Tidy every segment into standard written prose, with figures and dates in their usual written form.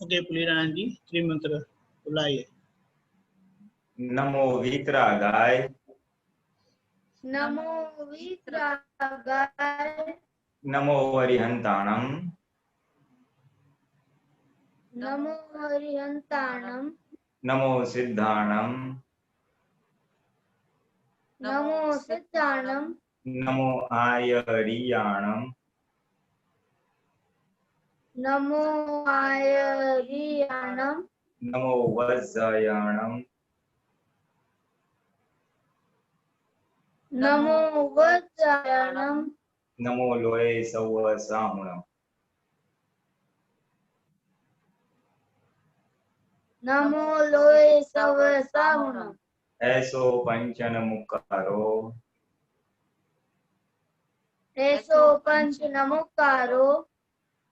Okay पुलिरानंद जी त्रिमंत्र बुलाइए। नमो वीतरागाय, नमो वीतरागाय, नमो अरिहंताणम, नमो अरिहंताणम, नमो सिद्धाणम, नमो सिद्धाणम, नमो आयरियाणम, नमो आयरियाणम, नमो वज्रयाणम, नमो वज्रायणम, नमो लोये सवसाहुणम, नमो लोये सवसाहुणम, ऐसो पंचन मुकारो, ऐसो पंच नमोकारो,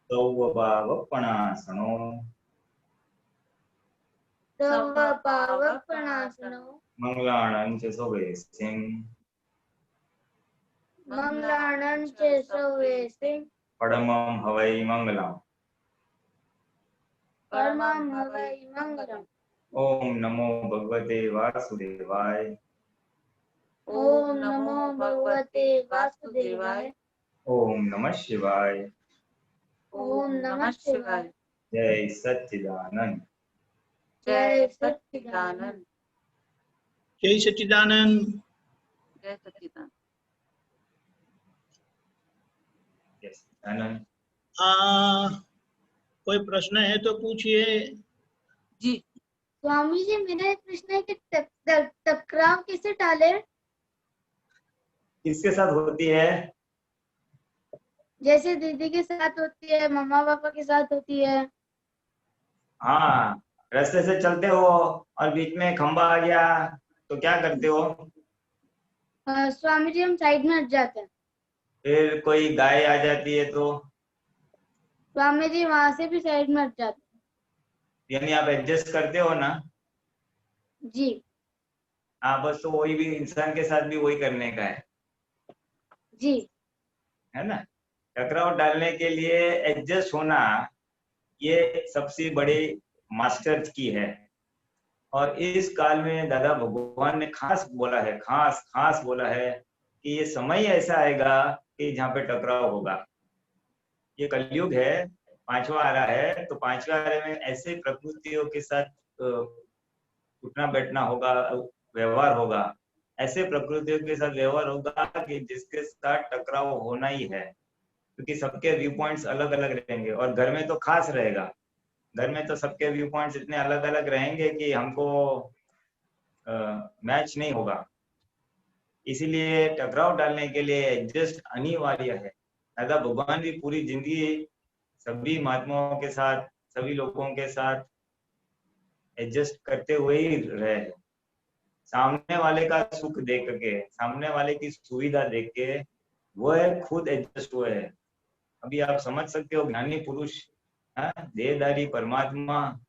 सौवभावपणासनो, सर्व पावपणासनो, मंगलाणं च सुवेसिं, मंगलाणं च सवेसिं, परमं हवै मंगलम्। परमं हवै मंगलम्। ओम नमो भगवते वासुदेवाय, ओम नमो भगवते वासुदेवाय, ओम नमः शिवाय, ओम नमः शिवाय, जय सच्चिदानंद। जय सच्चिदानंद, जय सच्चिदानंद। जय सच्चिदानंद। जय सच्चिदानंद। कोई प्रश्न है तो पूछिए। जी स्वामी जी मेरा एक प्रश्न है कि टकराव कैसे टाले? किसके साथ होती है? जैसे दीदी के साथ होती है, मम्मा पापा के साथ होती है। हाँ, रास्ते से चलते हो और बीच में खंबा आ गया तो क्या करते हो? स्वामी जी हम साइड में हट जाते हैं। फिर कोई गाय आ जाती है तो? स्वामी जी वहां से भी साइड में हट जाते यानी आप एडजस्ट करते हो ना? हैं। जी हाँ, बस तो वही भी इंसान के साथ भी वही करने का जी है ना? टकराव डालने के लिए एडजस्ट होना, ये सबसे बड़ी मास्टर की है। और इस काल में दादा भगवान ने खास बोला है, खास खास बोला है कि ये समय ऐसा आएगा कि जहाँ पे टकराव होगा। ये कलयुग है, पांचवा आ रहा है, तो पांचवा आ रहे में ऐसे प्रकृतियों के साथ उठना बैठना होगा, व्यवहार होगा। ऐसे प्रकृतियों के साथ व्यवहार होगा कि जिसके साथ टकराव होना ही है, क्योंकि सबके व्यू पॉइंट्स अलग अलग रहेंगे। और घर में तो खास रहेगा, घर में तो सबके व्यू पॉइंट्स इतने अलग अलग रहेंगे कि हमको मैच नहीं होगा। इसीलिए टकराव डालने के लिए एडजस्ट अनिवार्य है। दादा भगवान भी पूरी जिंदगी सभी महात्माओं के साथ, सभी लोगों के साथ एडजस्ट करते हुए ही रहे। सामने वाले का सुख देख के, सामने वाले की सुविधा देख के वह खुद एडजस्ट हुए है। अभी आप समझ सकते हो, ज्ञानी पुरुष, देहधारी परमात्मा,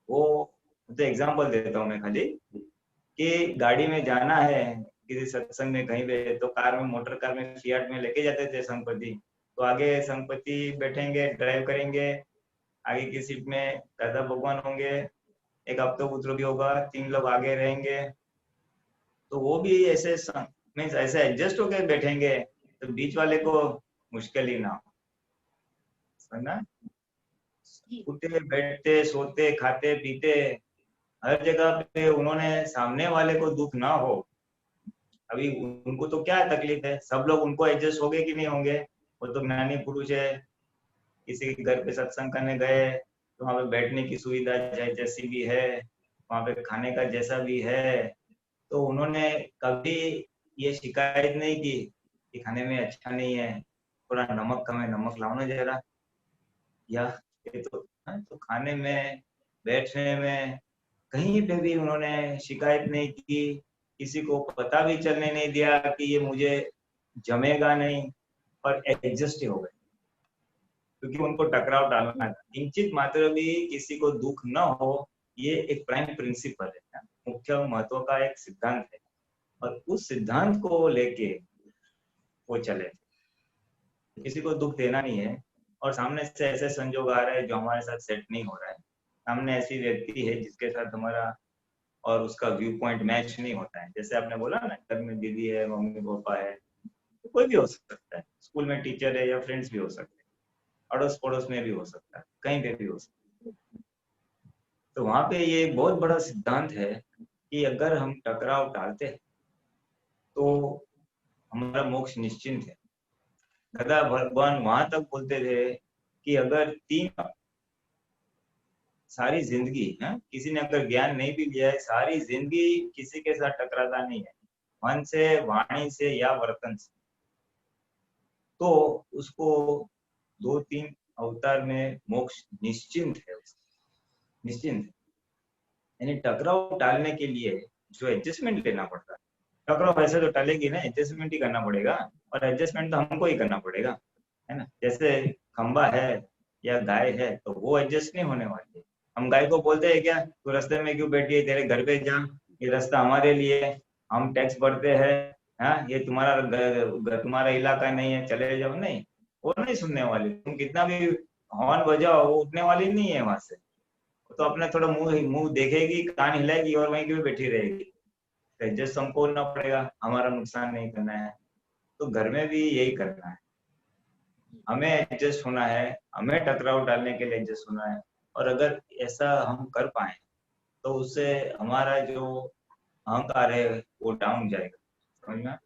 वो तो एग्जाम्पल देता हूँ मैं खाली, कि गाड़ी में जाना है किसी सत्संग में कहीं पे, तो कार में, मोटर कार में, फियाट में लेके जाते थे संगपति। तो आगे संगपति बैठेंगे, ड्राइव करेंगे, आगे की सीट में दादा भगवान होंगे, एक अब तो पुत्र भी होगा, 3 लोग आगे रहेंगे। तो वो भी ऐसे मीन्स ऐसे एडजस्ट होके बैठेंगे तो बीच वाले को मुश्किल ही ना हो। समझना? उठते बैठते सोते खाते पीते हर जगह पे उन्होंने सामने वाले को दुख ना हो। अभी उनको तो क्या तकलीफ है, सब लोग उनको एडजस्ट होंगे कि नहीं होंगे? वो तो ज्ञानी पुरुष है, किसी के घर पे सत्संग करने गए तो वहां पे बैठने की सुविधा जैसी भी है, वहां पे खाने का जैसा भी है, तो उन्होंने कभी ये शिकायत नहीं की कि खाने में अच्छा नहीं है, थोड़ा नमक कम है, नमक लाओ ना जरा, या ये तो खाने में, बैठने में कहीं पे भी उन्होंने शिकायत नहीं की। किसी को पता भी चलने नहीं दिया कि ये मुझे जमेगा नहीं, और एडजस्ट ही हो गए, क्योंकि उनको टकराव डालना था। किंचित मात्र भी किसी को दुख न हो, ये एक प्राइम प्रिंसिपल है, मुख्य महत्व का एक सिद्धांत है, और उस सिद्धांत को लेके वो चले। किसी को दुख देना नहीं है, और सामने से ऐसे संजोग आ रहे हैं जो हमारे साथ सेट नहीं हो रहा है, सामने ऐसी व्यक्ति है जिसके साथ हमारा और उसका व्यू पॉइंट मैच नहीं होता है। जैसे आपने बोला ना, घर में दीदी है, मम्मी पापा है, तो कोई भी हो सकता है, स्कूल में टीचर है या फ्रेंड्स भी हो सकते हैं, अड़ोस पड़ोस में भी हो सकता है, कहीं पे भी हो सकता है। तो वहां पे ये एक बहुत बड़ा सिद्धांत है कि अगर हम टकराव टालते हैं तो हमारा मोक्ष निश्चिंत है। दादा भगवान वहां तक बोलते थे कि अगर सारी जिंदगी है, किसी ने अगर ज्ञान नहीं भी लिया है, सारी जिंदगी किसी के साथ टकराता नहीं है, मन से, वाणी से या वर्तन से, तो उसको 2-3 अवतार में मोक्ष निश्चिंत है, निश्चिंत है। यानी टकराव टालने के लिए जो एडजस्टमेंट लेना पड़ता है, टकराव ऐसे तो टालेगी ना, एडजस्टमेंट ही करना पड़ेगा, और एडजस्टमेंट तो हमको ही करना पड़ेगा, है ना। जैसे खंबा है या गाय है तो वो एडजस्ट नहीं होने वाली है। हम गाय को बोलते हैं क्या, तू रास्ते में क्यों बैठी है, तेरे घर पे जा, ये रास्ता हमारे लिए, हम टैक्स भरते हैं, हाँ, ये तुम्हारा इलाका नहीं है, चले जाओ। नहीं, वो नहीं सुनने वाली, तुम कितना भी हॉर्न बजाओ वो उठने वाली नहीं है वहां से। तो अपने थोड़ा मुंह मुंह देखेगी, कान हिलाएगी और वहीं पे बैठी रहेगी। तो एडजस्ट हमको करना पड़ेगा, हमारा नुकसान नहीं करना है। तो घर में भी यही करना है, हमें एडजस्ट होना है, हमें टकराव डालने के लिए एडजस्ट होना है। और अगर ऐसा हम कर पाए तो उससे हमारा जो अहंकार है वो डाउन जाएगा, समझ में।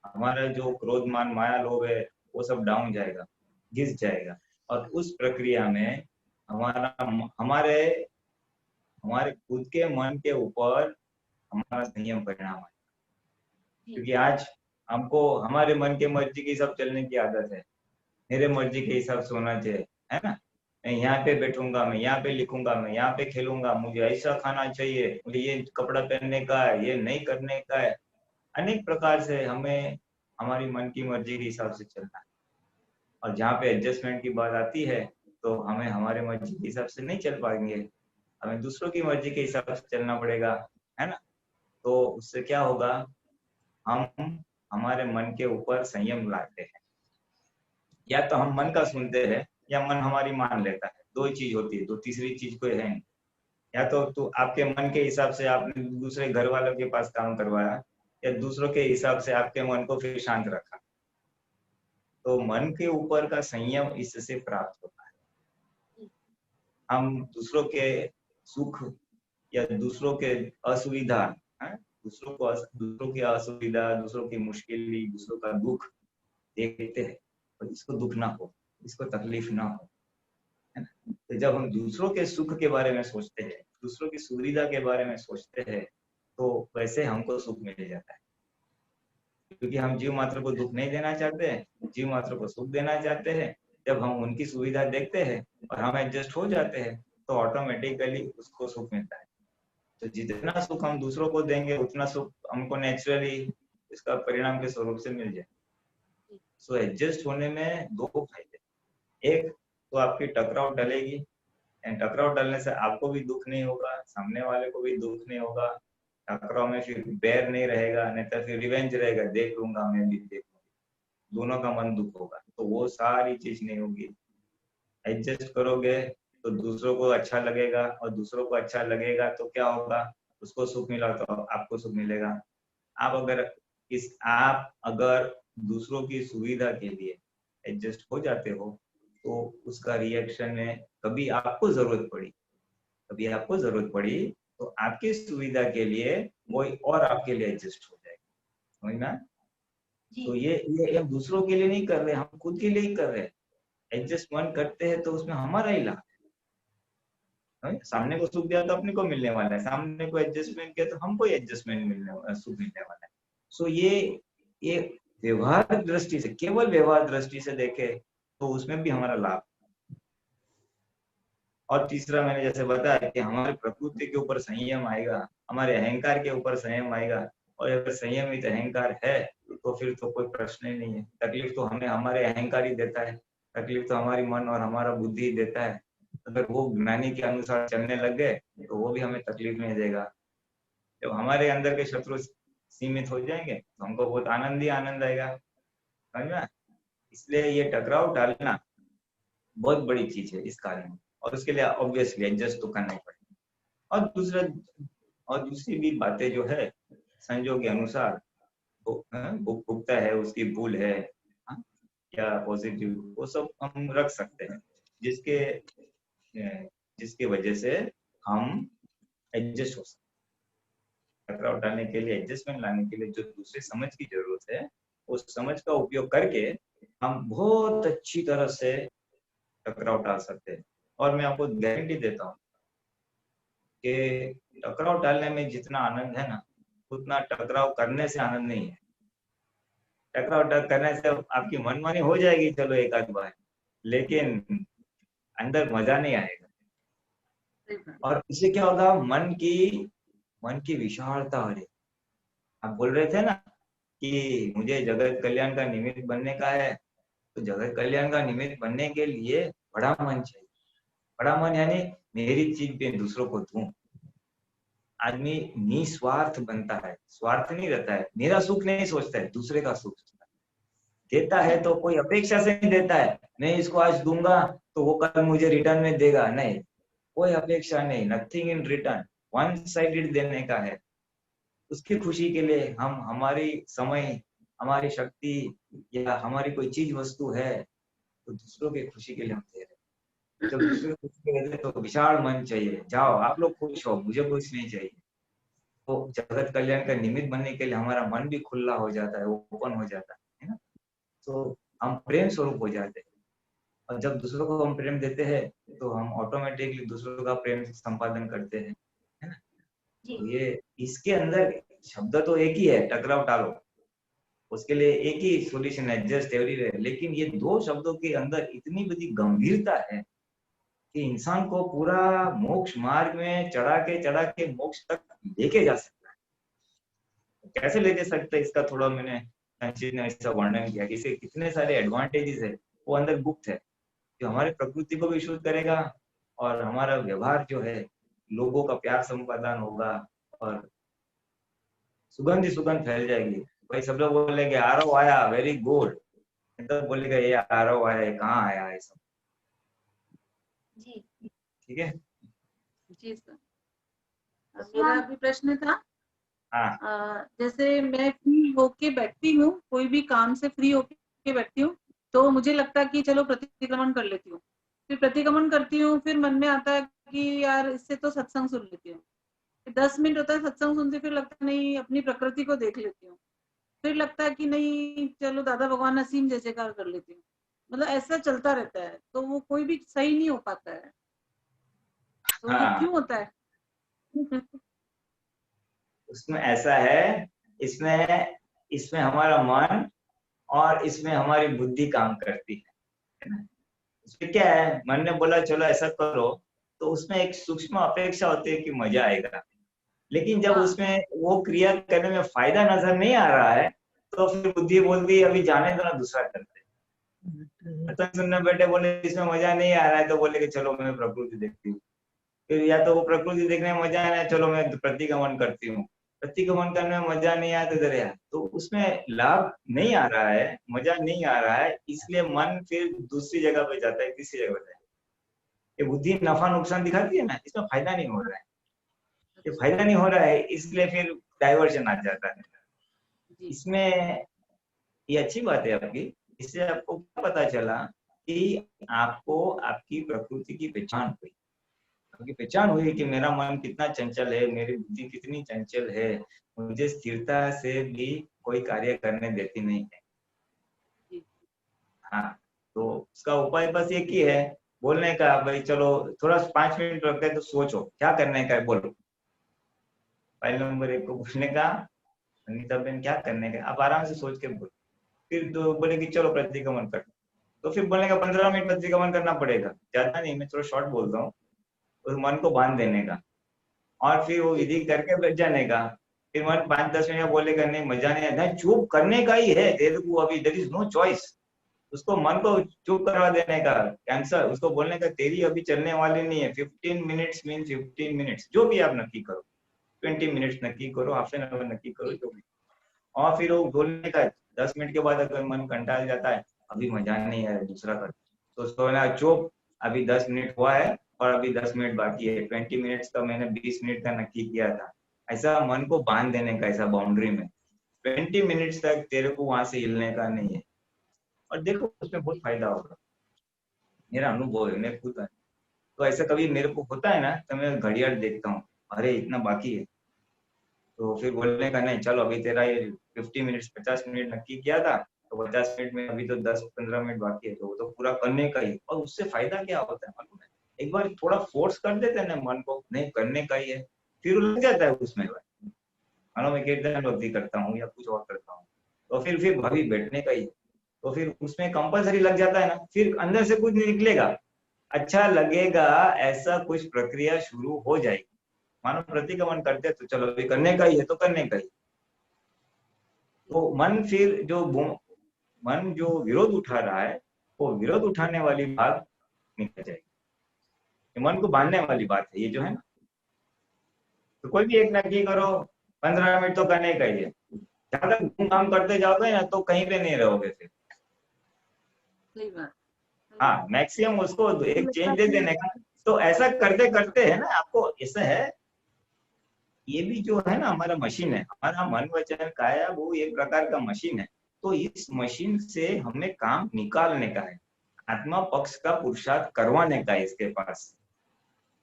हमारा जो क्रोध मान माया लोभ है वो सब डाउन जाएगा, घिस जाएगा। और उस प्रक्रिया में हमारा हमारे हमारे खुद के मन के ऊपर हमारा संयम परिणाम है। क्योंकि आज हमको हमारे मन के मर्जी के हिसाब चलने की आदत है, मेरे मर्जी के हिसाब से होना चाहिए, है ना। मैं यहाँ पे बैठूंगा, मैं यहाँ पे लिखूंगा, मैं यहाँ पे खेलूंगा, मुझे ऐसा खाना चाहिए, मुझे ये कपड़ा पहनने का है, ये नहीं करने का है। अनेक प्रकार से हमें हमारी मन की मर्जी के हिसाब से चलना है। और जहाँ पे एडजस्टमेंट की बात आती है तो हमें हमारे मर्जी के हिसाब से नहीं चल पाएंगे, हमें दूसरों की मर्जी के हिसाब से चलना पड़ेगा, है ना। तो उससे क्या होगा, हम हमारे मन के ऊपर संयम लाते हैं। या तो हम मन का सुनते हैं या मन हमारी मान लेता है, दो ही चीज होती है, तो तीसरी चीज कोई है नहीं। या तो आपके मन के हिसाब से आपने दूसरे घर वालों के पास काम करवाया, या दूसरों के हिसाब से आपके मन को फिर शांत रखा। तो मन के ऊपर का संयम इससे प्राप्त होता है। हम दूसरों के सुख या दूसरों के असुविधा, दूसरों की असुविधा, दूसरों की मुश्किल, दूसरों का दुख देखते हैं, और इसको दुख ना हो, इसको तकलीफ ना हो, है ना। तो जब हम दूसरों के सुख के बारे में सोचते हैं, दूसरों की सुविधा के बारे में सोचते हैं, तो वैसे हमको सुख मिल जाता है। क्योंकि हम जीव मात्र को दुख नहीं देना चाहते हैं, जीव मात्र को सुख देना चाहते हैं। जब हम उनकी सुविधा देखते हैं और हम एडजस्ट हो जाते हैं तो ऑटोमेटिकली उसको सुख मिलता है। तो जितना सुख हम दूसरों को देंगे उतना सुख हमको नेचुरली इसका परिणाम के स्वरूप से मिल जाए। सो एडजस्ट होने में दो फायदे, एक तो आपकी टकराव टलेगी, टकराव टलने से आपको भी दुख नहीं होगा, सामने वाले को भी दुख नहीं होगा। टकराव में फिर बैर नहीं रहेगा, नहीं तो फिर रिवेंज रहेगा, देख लूंगा मैं भी, देख लूंगा, दोनों का मन दुख होगा। तो वो सारी चीज नहीं होगी। एडजस्ट करोगे तो दूसरों को अच्छा लगेगा, और दूसरों को अच्छा लगेगा तो क्या होगा, उसको सुख मिला तो आपको सुख मिलेगा। आप अगर दूसरों की सुविधा के लिए एडजस्ट हो जाते हो तो उसका रिएक्शन में कभी आपको जरूरत पड़ी तो आपकी सुविधा के लिए कोई और आपके लिए एडजस्ट हो जाएगा, समझ में। तो ये हम दूसरों के लिए नहीं कर रहे, हम खुद के लिए ही कर रहे हैं। एडजस्टमेंट करते हैं तो उसमें हमारा ही लाभ है। सामने को सुख दिया तो अपने को मिलने वाला है, सामने को एडजस्टमेंट किया तो हमको एडजस्टमेंट सुख मिलने वाला है। सो ये व्यवहार दृष्टि से, केवल व्यवहार दृष्टि से देखे तो उसमें भी हमारा लाभ। और तीसरा मैंने जैसे बताया कि हमारे प्रकृति के ऊपर संयम आएगा, हमारे अहंकार के ऊपर संयम आएगा। और अगर संयमित अहंकार है तो फिर तो कोई प्रश्न ही नहीं है। तकलीफ तो हमें हमारे अहंकार ही देता है, तकलीफ तो हमारी मन और हमारा बुद्धि ही देता है। अगर वो ज्ञानी के अनुसार चलने लग गए तो वो भी हमें तकलीफ नहीं देगा। जब हमारे अंदर के शत्रु सीमित हो जाएंगे तो हमको बहुत आनंद ही आनंद आएगा, समझ में। इसलिए ये टकराव डालना बहुत बड़ी चीज है इस कार्य में। और उसके लिए ऑब्वियसली एडजस्ट तो करना ही पड़ेगा। और दूसरी भी बातें जो है संजोग के अनुसार भुगता है, उसकी भूल है, हाँ, या पॉजिटिव, वो सब हम रख सकते हैं, जिसके वजह से हम एडजस्ट हो सकते हैं। टकराव टालने के लिए, एडजस्टमेंट लाने के लिए जो दूसरे समझ की जरूरत है, उस समझ का उपयोग करके हम बहुत अच्छी तरह से टकराव टाल सकते हैं। और मैं आपको गारंटी देता हूँ कि टकराव टालने में जितना आनंद है ना, उतना टकराव करने से आनंद नहीं है। टकराव करने से आपकी मनमानी हो जाएगी, चलो एक आध बार, लेकिन अंदर मजा नहीं आएगा। सही बात। और इससे क्या होगा, मन की विशालता हो रही। आप बोल रहे थे ना कि मुझे जगत कल्याण का निमित्त बनने का है, तो जगत कल्याण का निमित्त बनने के लिए बड़ा मन चाहिए। बड़ा मन यानी मेरी चीज भी दूसरों को दूं। आदमी निस्वार्थ बनता है, स्वार्थ नहीं रहता है, मेरा सुख नहीं सोचता है, दूसरे का सुख देता है। तो कोई अपेक्षा से नहीं देता है, मैं इसको आज दूंगा तो वो कल मुझे रिटर्न में देगा, नहीं, कोई अपेक्षा नहीं, nothing in return, one sided देने का है। उसकी खुशी के लिए हम हमारी समय, हमारी शक्ति या हमारी कोई चीज वस्तु है, तो दूसरों की खुशी के लिए हम दे रहे हैं। जब दूसरों की खुशी के लिए तो विशाल मन चाहिए, जाओ आप लोग खुश हो, मुझे कुछ नहीं चाहिए। तो जगत कल्याण का निमित्त बनने के लिए हमारा मन भी खुला हो जाता है, ओपन हो जाता है ना। तो हम प्रेम स्वरूप हो जाते हैं। और जब दूसरों को हम प्रेम देते हैं तो हम ऑटोमेटिकली दूसरों का प्रेम संपादन करते हैं, है ना। तो ये इसके अंदर शब्द तो एक ही है, टकराव टालो, उसके लिए एक ही सॉल्यूशन है, जस्ट एवरीवेयर। लेकिन ये दो शब्दों के अंदर इतनी बड़ी गंभीरता है कि इंसान को पूरा मोक्ष मार्ग में चढ़ा के मोक्ष तक लेके जा सकता है। कैसे ले जा सकता है, इसका थोड़ा मैंने संक्षिप्त में ऐसा वर्णन किया कि इसके कितने सारे एडवांटेजेस है, वो अंदर गुप्त है, जो हमारे प्रकृति को भी शुद्ध करेगा और हमारा व्यवहार जो है, लोगों का प्यार संपादन होगा और सुगंध फैल जाएगी। भाई सब लोग बोलेंगे आरव आया, वेरी गुड, तो बोलेगा ये आरव आया, कहाँ आया है सब। जी ठीक है जी सर। मेरा भी प्रश्न था, हाँ। जैसे मैं फ्री होके बैठती हूँ, कोई भी काम से फ्री होके बैठती हूँ, तो मुझे लगता है कि चलो प्रतिक्रमण कर लेती हूँ। फिर प्रतिक्रमण करती हूँ, फिर मन में आता है कि यार इससे तो सत्संग सुन लेती हूँ। 10 मिनट होता है सत्संग सुनते, फिर लगता है नहीं अपनी प्रकृति को देख लेती हूँ। फिर लगता है कि नहीं चलो दादा भगवान असीम जय जयकार कर लेती हूँ। मतलब ऐसा चलता रहता है, तो वो कोई भी सही नहीं हो पाता है। तो ये हाँ, क्यों होता है? उसमें ऐसा है, इसमें हमारा मन और इसमें हमारी बुद्धि काम करती है ना। उसमें क्या है, मन ने बोला चलो ऐसा करो, तो उसमें एक सूक्ष्म अपेक्षा होती है कि मजा आएगा। लेकिन जब हाँ। उसमें वो क्रिया करने में फायदा नजर नहीं आ रहा है, तो फिर बुद्धि बोलती है अभी जाने दो ना, दूसरा करते हैं। तो सुनने बैठे, बोले इसमें मजा नहीं आ रहा है, तो बोले कि चलो मैं प्रकृति देखती हूँ। फिर या तो वो प्रकृति देखने में मजा आ रहा है, चलो मैं प्रतिगमन करती हूँ। प्रतिगमन करने में मजा नहीं आया तो इधर यार, तो उसमें लाभ नहीं आ रहा है, मजा नहीं आ रहा है, इसलिए मन फिर दूसरी जगह पे जाता है, तीसरी जगह पे जाता है। ये बुद्धि नफा नुकसान दिखाती है ना, इसमें फायदा नहीं हो रहा है, ये फायदा नहीं हो रहा है, इसलिए फिर डाइवर्जन आ जाता है। जी। इसमें ये अच्छी बात है आपकी। इससे आपको क्या पता चला कि आपको आपकी प्रकृति की पहचान हुई, आपकी पहचान हुई कि मेरा मन कितना चंचल है, मेरी बुद्धि कितनी चंचल है, मुझे स्थिरता से भी कोई कार्य करने देती नहीं है। जी। हाँ, तो उसका उपाय बस एक ही है, बोलने का, भाई चलो थोड़ा 5 मिनट रखते हैं, तो सोचो क्या करने का है, बोलो। पहले नंबर 1 को बोलने का, अनिता बहन क्या करने का, आप आराम से सोच के बोलो। फिर तो बोले कि चलो प्रतिक्रमण कर, तो फिर बोलने का 15 मिनट प्रतिक्रमण करना पड़ेगा, ज्यादा नहीं, मैं थोड़ा शॉर्ट बोलता हूँ। उस मन को बांध देने का और फिर वो विधि करके बैठ जाने का। फिर मन 5-10 मिनट बोलेगा नहीं मजा नहीं आया, चुप करने का ही है तेरे को, अभी देयर इज नो चॉइस। उसको मन को चुप करवा देने का, कैंसर, उसको बोलने का तेरी अभी चलने वाली नहीं है। 15 मिनट्स मीन 15 मिनट्स, जो भी आप नक्की करो, 20 मिनट्स नक्की करो, हाफ एन आवर नक्की करो, जो भी। और फिर वो बोलने का 10 मिनट के बाद अगर मन कंटाल जाता है, अभी मजा नहीं है दूसरा कर, तो उसको ना चुप, अभी 10 मिनट हुआ है और अभी 10 मिनट बाकी है, 20 मिनट्स का मैंने 20 मिनट का नक्की किया था। ऐसा मन को बांध देने का, ऐसा बाउंड्री में 20 मिनट्स तक तेरे को वहां से हिलने का नहीं है, और देखो उसमें बहुत फायदा होगा। मेरा अनुभव है, मैं खुद है। तो ऐसा कभी मेरे को होता है ना, तो मैं घड़ियाल देखता हूँ, अरे इतना बाकी है, तो फिर बोलने का नहीं, चलो अभी तेरा ये 50 मिनट 50 मिनट नक्की किया था, तो 50 मिनट में अभी तो 10-15 मिनट बाकी है, तो वो तो पूरा करने का ही। और उससे फायदा क्या होता है मालूम है, एक बार थोड़ा फोर्स कर देते हैं ना मन को, नहीं करने का ही है, फिर लग जाता है उसमें। मानो मैं कीर्तन भक्ति करता हूँ या कुछ और करता हूँ, तो फिर भाभी बैठने का ही है, तो फिर उसमें कंपलसरी लग जाता है ना, फिर अंदर से कुछ नहीं निकलेगा, अच्छा लगेगा, ऐसा कुछ प्रक्रिया शुरू हो जाएगी। मानो प्रतिक्रमण करते तो चलो अभी करने का ही है, तो करने का ही। तो मन जो विरोध उठा रहा है, वो विरोध उठाने वाली बात निकल जाएगी। मन को बांधने वाली बात है ये जो है ना। तो कोई भी एक नक्की करो, 15 मिनट तो करने का ही है। ज्यादा घूम घाम करते जाओगे ना तो कहीं पे नहीं रहोगे फिर। सही बात। हाँ, मैक्सिमम उसको एक चेंज दे देने का। तो ऐसा करते करते है ना, आपको ऐसा है, ये भी जो है ना हमारा मशीन है, हमारा मन वचन काया, वो एक प्रकार का मशीन है। तो इस मशीन से हमें काम निकालने का है, आत्मा पक्ष का पुरुषार्थ करवाने का है इसके पास।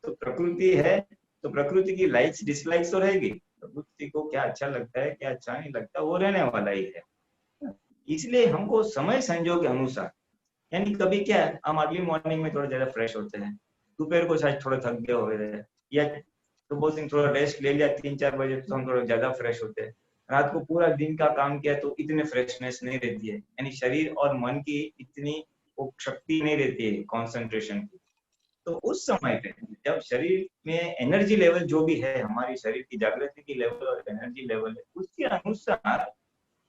तो प्रकृति है, तो प्रकृति की लाइक्स डिसलाइक्स तो रहेगी, प्रकृति को क्या अच्छा लगता है क्या अच्छा नहीं लगता वो रहने वाला ही है। इसलिए हमको समय संजोग के अनुसार, यानी कभी क्या है, हम अर्ली मॉर्निंग में थोड़ा ज्यादा फ्रेश होते हैं, दोपहर को शायद थोड़ा थक गए हो रहे हैं, या सुबह दिन थोड़ा रेस्ट ले लिया 3-4 बजे तो हम थोड़ा ज्यादा फ्रेश होते हैं। रात को पूरा दिन का काम किया तो इतने फ्रेशनेस नहीं रहती है, यानी शरीर और मन की इतनी वो शक्ति नहीं रहती है कंसंट्रेशन की। तो उस समय पे जब शरीर में एनर्जी लेवल जो भी है, हमारी शरीर की जागृति की लेवल और एनर्जी लेवल है, उसके अनुसार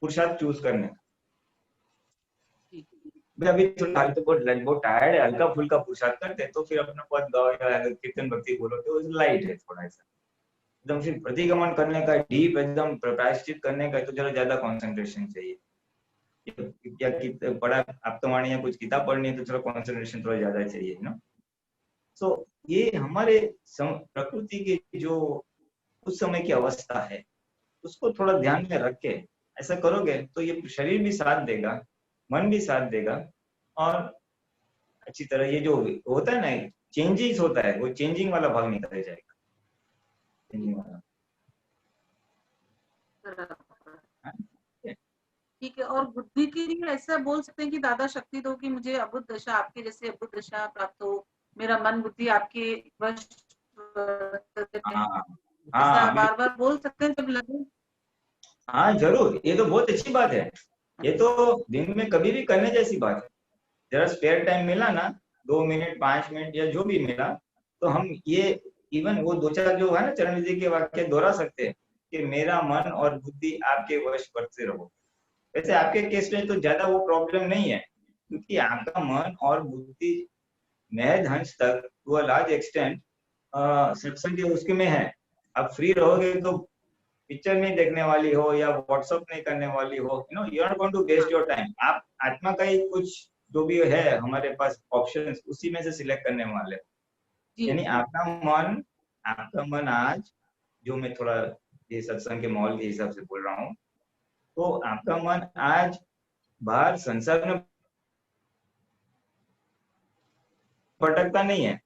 पुरुषार्थ चूज करने का। अभी थोड़ा तो बहुत टायर्ड है, हल्का फुल्का पुरुषार्थ करते तो फिर अपना पद गाओ या कीर्तन भक्ति बोलो तो लाइट है थोड़ा सा। एकदम फिर प्रतिगमन करने का, डीप एकदम प्रायश्चित करने का तो जरा ज्यादा कंसंट्रेशन चाहिए। या पढ़ा आप तो वाणी या कुछ किताब पढ़नी है तो थोड़ा कंसंट्रेशन थोड़ा ज्यादा चाहिए ना। तो ये हमारे प्रकृति की जो उस समय की अवस्था है, उसको थोड़ा ध्यान में रख के ऐसा करोगे तो ये शरीर भी साथ देगा, मन भी साथ देगा, और अच्छी तरह ये जो होता है ना चेंजेस होता है, वो चेंजिंग वाला भाग निकल जाएगा, चेंजिंग वाला। ठीक है। और बुद्धि के लिए ऐसा बोल सकते हैं कि दादा शक्ति दो कि मुझे अबुद्ध दशा, आपके जैसे अबुद्ध दशा प्राप्त हो, मेरा मन बुद्धि आपके वश। हाँ, बार बार बोल सकते हैं जब लगे। हाँ जरूर, ये तो बहुत अच्छी बात है, ये तो दिन में कभी भी करने जैसी बात है। जरा स्पेयर टाइम मिला ना, 2 मिनट 5 मिनट या जो भी मिला, तो हम ये इवन वो 2-4 जो है ना चरण विधि के वाक्य दोहरा सकते हैं कि मेरा मन और बुद्धि आपके वश करते रहो। वैसे आपके केस में तो ज्यादा वो प्रॉब्लम नहीं है, क्योंकि आपका मन और बुद्धि महज अंश तक टू अ लार्ज एक्सटेंट सत्संग के उसके में है। आप फ्री रहोगे तो पिक्चर नहीं देखने वाली हो या व्हाट्सएप नहीं करने वाली हो, you know, you are not going to waste your time. आप आत्मा का ही कुछ जो भी है हमारे पास ऑप्शंस, उसी में से सिलेक्ट करने वाले। यानी आपका मन आज, जो मैं थोड़ा ये सत्संग के माहौल के हिसाब से बोल रहा हूँ, तो आपका मन आज बाहर संसार में भटकता नहीं है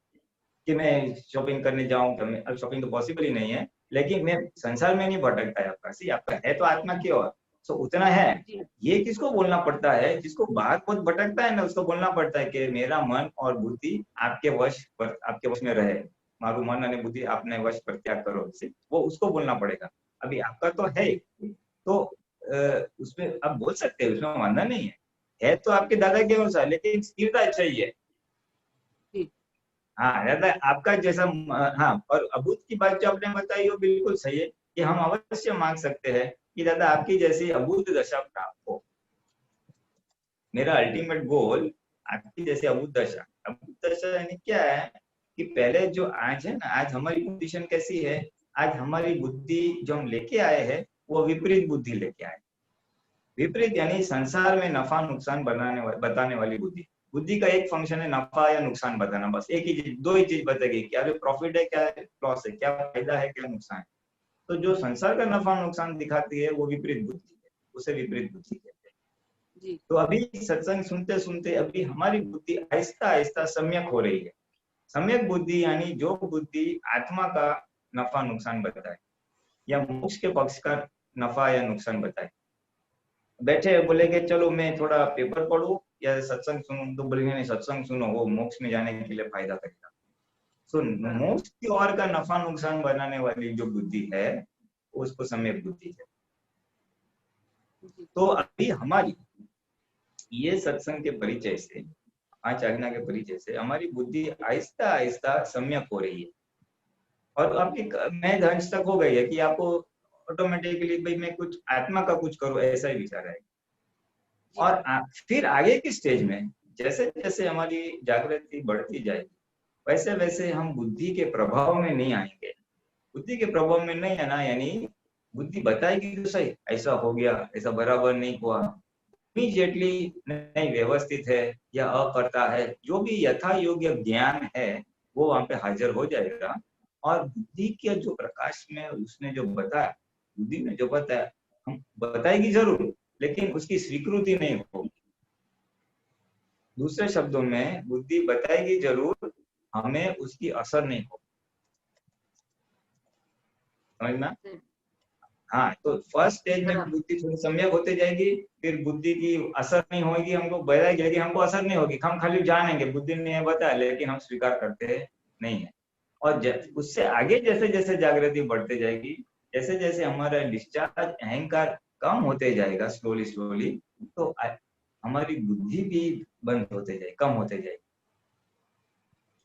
कि मैं शॉपिंग करने जाऊं, अब शॉपिंग तो पॉसिबल ही नहीं है, लेकिन मैं संसार में नहीं भटकता है आपका। सी आपका है तो आत्मा की ओर, सो उतना है। ये किसको बोलना पड़ता है, जिसको बाहर बहुत भटकता है ना, उसको बोलना पड़ता है कि मेरा मन और बुद्धि आपके वश में रहे, मारू मन और बुद्धि आपने वश पर त्याग करो, वो उसको बोलना पड़ेगा। अभी आपका तो है, तो उसमें आप बोल सकते हैं, उसमें मानना नहीं है तो आपके दादा के अनुसार, लेकिन स्थिरता चाहिए। हाँ, दादा आपका जैसा, हाँ। और अबूत की बात जो आपने बताई वो बिल्कुल सही है कि हम अवश्य मांग सकते हैं कि दादा आपकी जैसी अबूत दशा प्राप्त हो। मेरा अल्टीमेट गोल आपकी जैसी अबूत दशा। अबूत दशा यानी क्या है कि पहले जो आज है ना, आज हमारी पोजीशन कैसी है, आज हमारी बुद्धि जो हम लेके आए हैं वो विपरीत बुद्धि लेके आए। विपरीत यानी संसार में नफा नुकसान बताने वाली बुद्धि। बुद्धि का एक फंक्शन है नफा या नुकसान बताना, बस एक ही चीज, दो ही चीज बताएगी, क्या प्रॉफिट है, क्या लॉस है, क्या फायदा है, क्या नुकसान है। तो जो संसार का नफा नुकसान दिखाती है वो विपरीत बुद्धि है, उसे विपरीत बुद्धि कहते हैं। जी तो अभी सत्संग सुनते सुनते अभी हमारी बुद्धि आहिस्ता आहिस्ता सम्यक हो रही है। सम्यक बुद्धि यानी जो बुद्धि आत्मा का नफा नुकसान बताए या मोक्ष के पक्ष का नफा या नुकसान बताए। बैठे बोलेंगे चलो मैं थोड़ा पेपर पढ़ूं या सत्संग सुनूं, तो बोलेंगे नहीं सत्संग सुनो, वो मोक्ष में जाने के लिए फायदा करेगा। तो मोक्ष की ओर का नफा नुकसान बनाने वाली जो बुद्धि है उसको सम्यक बुद्धि है। जी तो अभी हमारी ये सत्संग के परिचय से, 5 आज्ञा के परिचय से हमारी बुद्धि आहिस्ता आहिस्ता सम्यक हो रही है और आपकी मैं अंश तक हो गई है कि आपको ऑटोमेटिकली भाई मैं कुछ आत्मा का कुछ करूं ऐसा ही विचार है। और फिर आगे की स्टेज में जैसे जैसे हमारी जागृति बढ़ती जाएगी वैसे वैसे हम बुद्धि के प्रभाव में नहीं आएंगे। बुद्धि के प्रभाव में नहीं आना यानी बुद्धि बताएगी तो सही ऐसा हो गया, ऐसा बराबर नहीं हुआ, इमीडिएटली नहीं व्यवस्थित है या अकर्ता है, जो भी यथा योग्य ज्ञान है वो वहां पे हाजिर हो जाएगा। और बुद्धि के जो प्रकाश में उसने जो बताया, बुद्धि ने जो बताया हम बताएगी जरूर लेकिन उसकी स्वीकृति नहीं होगी। दूसरे शब्दों में बुद्धि बताएगी जरूर, हमें उसकी असर नहीं होगी। समझना? हाँ, तो फर्स्ट स्टेज में बुद्धि थोड़ी सम्यक होते जाएगी, फिर बुद्धि की असर नहीं होगी, हमको बताई जाएगी, हमको असर नहीं होगी, हम खाली जानेंगे बुद्धि ने बताया लेकिन हम स्वीकार करते नहीं है। और उससे आगे जैसे जैसे जागृति बढ़ते जाएगी, जैसे जैसे हमारा डिस्चार्ज अहंकार कम होते जाएगा स्लोली स्लोली, तो हमारी बुद्धि भी बंद होते जाएगी, कम होते जाएगी।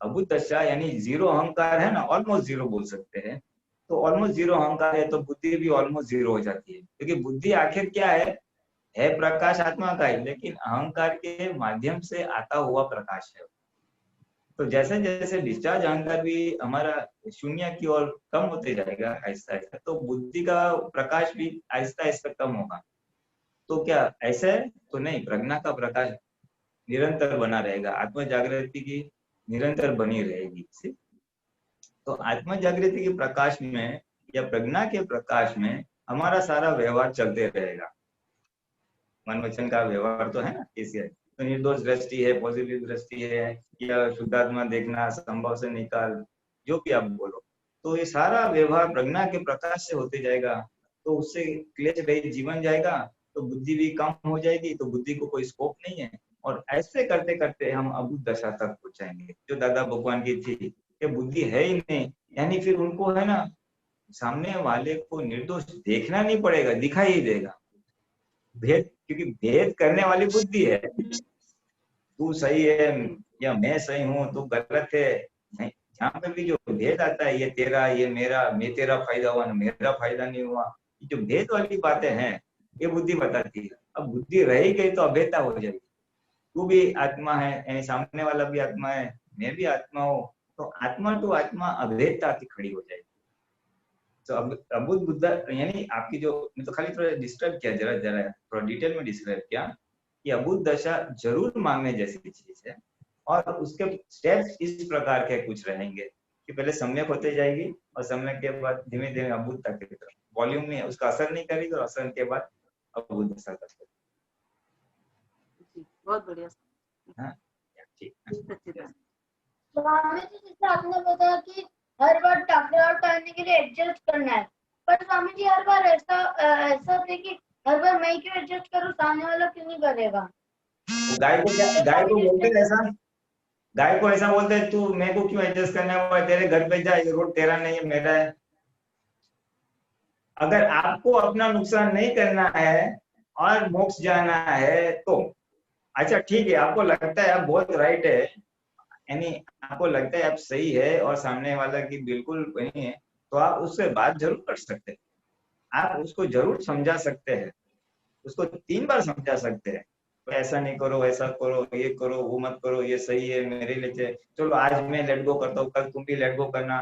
अबुद्ध दशा यानी जीरो अहंकार है ना, ऑलमोस्ट जीरो बोल सकते हैं। तो ऑलमोस्ट जीरो अहंकार है तो बुद्धि भी ऑलमोस्ट जीरो हो जाती है, क्योंकि बुद्धि आखिर क्या है प्रकाश आत्मा का ही, लेकिन अहंकार के माध्यम से आता हुआ प्रकाश है। तो जैसे जैसे डिस्चार्ज अहंकार भी हमारा शून्य की ओर कम होते जाएगा आहिस्ता आहिस्ता, तो बुद्धि का प्रकाश भी आहिस्ता आहिस्ता कम होगा। तो क्या ऐसा है? तो नहीं, प्रज्ञा का प्रकाश निरंतर बना रहेगा, आत्म जागृति की निरंतर बनी रहेगी। तो आत्म जागृति के प्रकाश में या प्रज्ञा के प्रकाश में हमारा सारा व्यवहार चलते रहेगा। मन वचन का व्यवहार तो है ना, कैसे? तो निर्दोष दृष्टि है, पॉजिटिव दृष्टि है, या शुद्धात्मा देखना, संभव से निकाल, जो भी आप बोलो, तो ये सारा व्यवहार प्रज्ञा के प्रकाश से होते जाएगा। तो उससे क्लेश रहित जीवन जाएगा, तो बुद्धि भी कम हो जाएगी, तो बुद्धि को कोई स्कोप नहीं है। और ऐसे करते करते हम अबुद्ध दशा तक पहुंचाएंगे जो दादा भगवान की थी, कि बुद्धि है ही नहीं, यानी फिर उनको है ना सामने वाले को निर्दोष देखना नहीं पड़ेगा, दिखाई ही देगा भेद, क्योंकि भेद करने वाली बुद्धि है। तू सही है या मैं सही हूँ, तू गलत है, नहीं, जहाँ पे भी जो भेद आता है, ये तेरा ये मेरा, मैं तेरा फायदा हुआ ना मेरा फायदा नहीं हुआ, जो भेद वाली बातें हैं ये बुद्धि बताती है। अब बुद्धि रही गई तो अभेदता हो जाएगी। तू भी आत्मा है यानी सामने वाला भी आत्मा है, मैं भी आत्मा हूँ, तो आत्मा टू आत्मा अभेदता की खड़ी हो जाएगी। तो अबुद्ध बुद्ध यानी आपकी जो, मैं तो खाली थोड़ा डिस्क्राइब किया, जरा जरा थोड़ा डिटेल में डिस्क्राइब किया कि अबुद्ध दशा जरूर मांगने जैसी चीज है। और उसके स्टेप्स इस प्रकार के कुछ रहेंगे कि पहले सम्यक होते जाएगी और सम्यक के बाद धीमे धीमे अबुद्ध तक की तरफ, वॉल्यूम में उसका असर नहीं करेगी और असर के बाद अबुद्ध दशा तक। बहुत बढ़िया। हाँ ठीक। स्वामी जी, जैसे आपने बताया कि हर बार टकराव टालने के लिए एडजस्ट करना है, पर स्वामी जी हर बार ऐसा थे कि हर बार मैं क्यों एडजस्ट करूं, सामने वाला क्यों नहीं करेगा? गाय को बोलते हैं ऐसा, गाय को ऐसा बोलते हैं तू मेरे को क्यों एडजस्ट करना है, तेरे घर पे जा, ये रोड तेरा नहीं है मेरा है। अगर आपको अपना नुकसान नहीं करना है और मोक्ष जाना है तो अच्छा ठीक है, आपको लगता है आप बहुत राइट है, यानी आपको लगता है आप सही है और सामने वाला की बिल्कुल नहीं है, तो आप उससे बात जरूर कर सकते हैं, आप उसको जरूर समझा सकते हैं, उसको 3 बार समझा सकते हैं, तो ऐसा नहीं करो, ऐसा करो, ये करो, वो मत करो, ये सही है मेरे लिए, चलो आज मैं लेट गो करता हूँ, कल तुम भी लेट गो करना,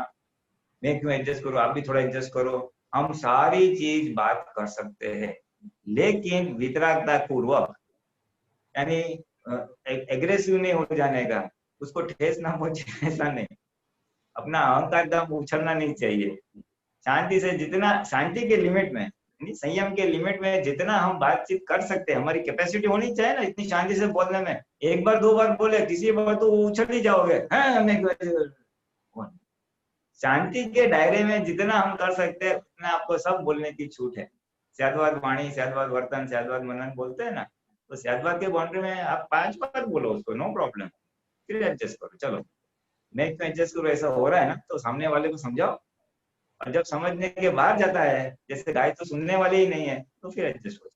मैं क्यों एडजस्ट करो, आप भी थोड़ा एडजस्ट करो। हम सारी चीज बात कर सकते हैं, लेकिन वितरागता पूर्वक, यानी एग्रेसिव नहीं हो जाने का, उसको ठेस ना पहुंचे ऐसा नहीं, अपना अहंकार दम उछलना नहीं चाहिए। शांति से, जितना शांति के लिमिट में, संयम के लिमिट में जितना हम बातचीत कर सकते हैं, हमारी कैपेसिटी होनी चाहिए ना इतनी शांति से बोलने में। एक बार दो बार बोले, तीसरी बार तो उछल ही जाओगे। शांति के दायरे में जितना हम कर सकते हैं उतना आपको सब बोलने की छूट है। स्याद्वाद वाणी, स्याद्वाद वर्तन, स्याद्वाद मनन बोलते हैं ना, तो स्याद्वाद के बाउंड्री में आप 5 बार बोलो उसको, नो प्रॉब्लम, फिर एडजस्ट करो। चलो मैं क्यों एडजस्ट करूँ, ऐसा हो रहा है ना, तो सामने वाले को समझाओ। और जब समझने के बाहर जाता है, जैसे गाय तो सुनने वाली ही नहीं है, तो फिर एडजस्ट हो।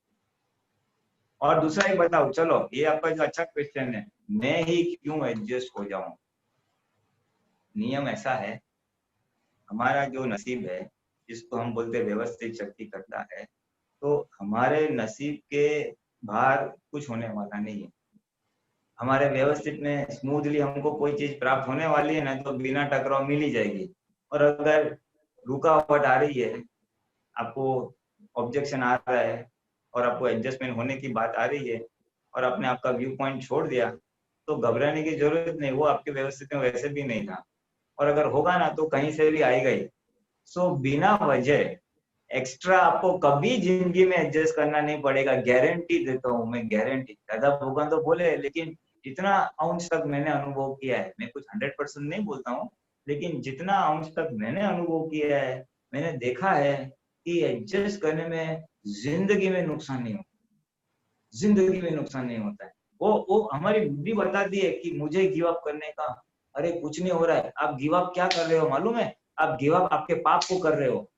और दूसरा ही बताओ, चलो ये आपका जो अच्छा क्वेश्चन है, मैं ही क्यों एडजस्ट हो जाऊं। नियम ऐसा है, हमारा जो नसीब है, जिसको हम बोलते व्यवस्थित शक्ति करता है, तो हमारे नसीब के बाहर कुछ होने वाला नहीं है। हमारे व्यवस्थित में स्मूथली हमको कोई चीज प्राप्त होने वाली है ना, तो बिना टकराव मिल ही जाएगी। और अगर रुकावट आ रही है, आपको ऑब्जेक्शन आ रहा है और आपको एडजस्टमेंट होने की बात आ रही है, और आपने आपका व्यू पॉइंट छोड़ दिया, तो घबराने की जरूरत नहीं, वो आपके व्यवस्थित में वैसे भी नहीं था। और अगर होगा ना तो कहीं से भी आएगा ही। सो बिना वजह एक्स्ट्रा आपको कभी जिंदगी में एडजस्ट करना नहीं पड़ेगा, गारंटी देता हूँ मैं, गारंटी। दादा भगवान तो बोले, लेकिन जितना अंश तक मैंने अनुभव किया है, मैं कुछ 100% नहीं बोलता हूँ, लेकिन जितना अंश तक मैंने अनुभव किया है, मैंने देखा है कि एडजस्ट करने में जिंदगी में नुकसान नहीं होता, जिंदगी में नुकसान नहीं होता है। वो हमारी बुद्धि बताती है कि मुझे गिव अप करने का, अरे कुछ नहीं हो रहा है। आप गिव अप क्या कर रहे हो मालूम है? आप गिव अप आपके पाप को कर रहे हो।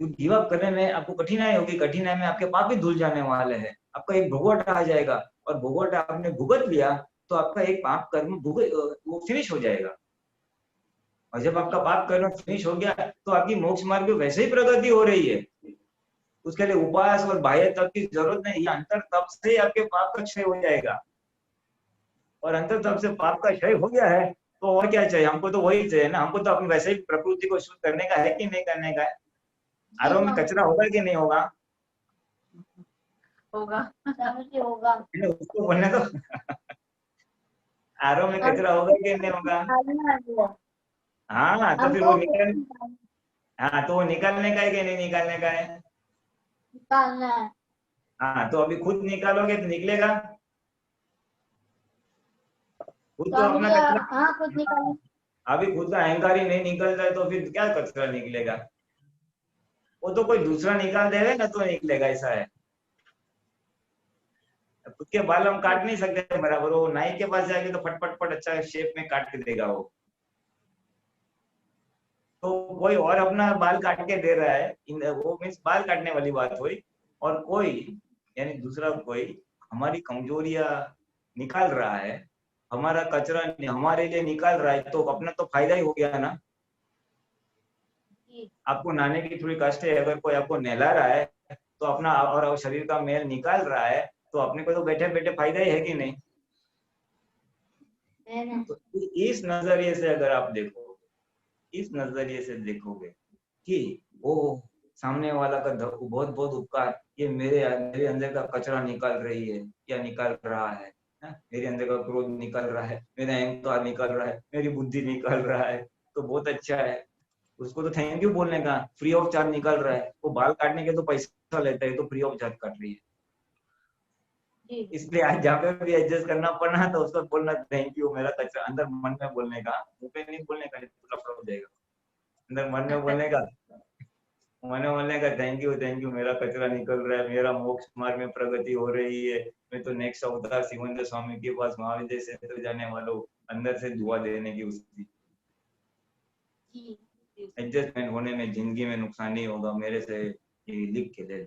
गिव अप करने में आपको कठिनाई होगी, कठिनाई में आपके पाप भी धुल जाने वाले हैं, आपका एक भुगवट आ जाएगा, और भुगवट आपने भुगत लिया तो आपका एक पाप कर्म वो फिनिश हो जाएगा। और जब आपका पाप कर्म फिनिश हो गया तो आपकी मोक्ष मार्ग में वैसे ही प्रगति हो रही है। उसके लिए उपवास और बाह्य तप की जरूरत नहीं, ये अंतर तप से आपके पाप का क्षय हो जाएगा। और अंतर तप से पाप का क्षय हो गया है तो और क्या चाहिए हमको? तो वही चाहिए ना, हमको तो अपनी वैसे ही प्रकृति को शुद्ध करने का है कि नहीं करने का है। आरो में कचरा होगा कि नहीं होगा? होगा, होगा। उसको बोलने दो। आरो में कचरा होगा कि नहीं होगा? हाँ तो फिर वो निकालने का है कि नहीं निकालने का है? निकालना है। हाँ तो अभी खुद निकालोगे तो निकलेगा? खुद तो अपना कचरा, हाँ खुद निकालना। अभी खुद का अहंकार ही नहीं निकलता है तो फिर क्या कचरा निकलेगा? वो तो कोई दूसरा निकाल देगा ना तो निकलेगा, ऐसा है। खुद के बाल हम काट नहीं सकते बराबर, वो नाई के पास जाके तो फट अच्छा शेप में काट के देगा वो। तो कोई और अपना बाल काट के दे रहा है, वो मीन्स बाल काटने वाली बात हुई। और कोई यानी दूसरा कोई हमारी कमजोरियां निकाल रहा है, हमारा कचरा हमारे लिए निकाल रहा है, तो अपना तो फायदा ही हो गया ना। आपको नहाने की थोड़ी कष्ट है, अगर कोई आपको नहला रहा है तो अपना और शरीर का मैल निकाल रहा है, तो अपने को तो बैठे बैठे फायदा ही है कि नहीं? तो इस नजरिए से अगर आप देखो, इस नजरिए से देखोगे कि वो सामने वाला का बहुत बहुत उपकार, ये मेरे अंदर का कचरा निकाल रही है या निकाल रहा है, मेरे अंदर का क्रोध निकाल रहा है, मेरा अहंकार निकाल रहा है, मेरी बुद्धि निकाल रहा है, तो बहुत अच्छा है। उसको तो थैंक यू बोलने का, फ्री ऑफ चार्ज निकाल रहा है। वो बाल काटने के तो पैसा लेता है, तो फ्री ऑफ चार्ज काट रही है। इसलिए आज जहाँ पे भी एडजस्ट करना पड़ना तो उसको बोलना थैंक यू, मेरा कचरा, अंदर मन में बोलने का, मुंह पे नहीं बोलने का, पूरा हो जाएगा। अंदर मन में बोलने का, मन में बोलने का थैंक यू, मेरा कचरा निकल रहा है, मेरा मोक्ष मार्ग में प्रगति हो रही है, मैं तो नेक्स्ट अवतार सिमंदर स्वामी के पास महाविद्य से तो जाने वाला हूँ। अंदर से दुआ देने की उसकी एडजस्टमेंट होने में जिंदगी में नुकसान नहीं होगा। मेरे से ये लिख के दे,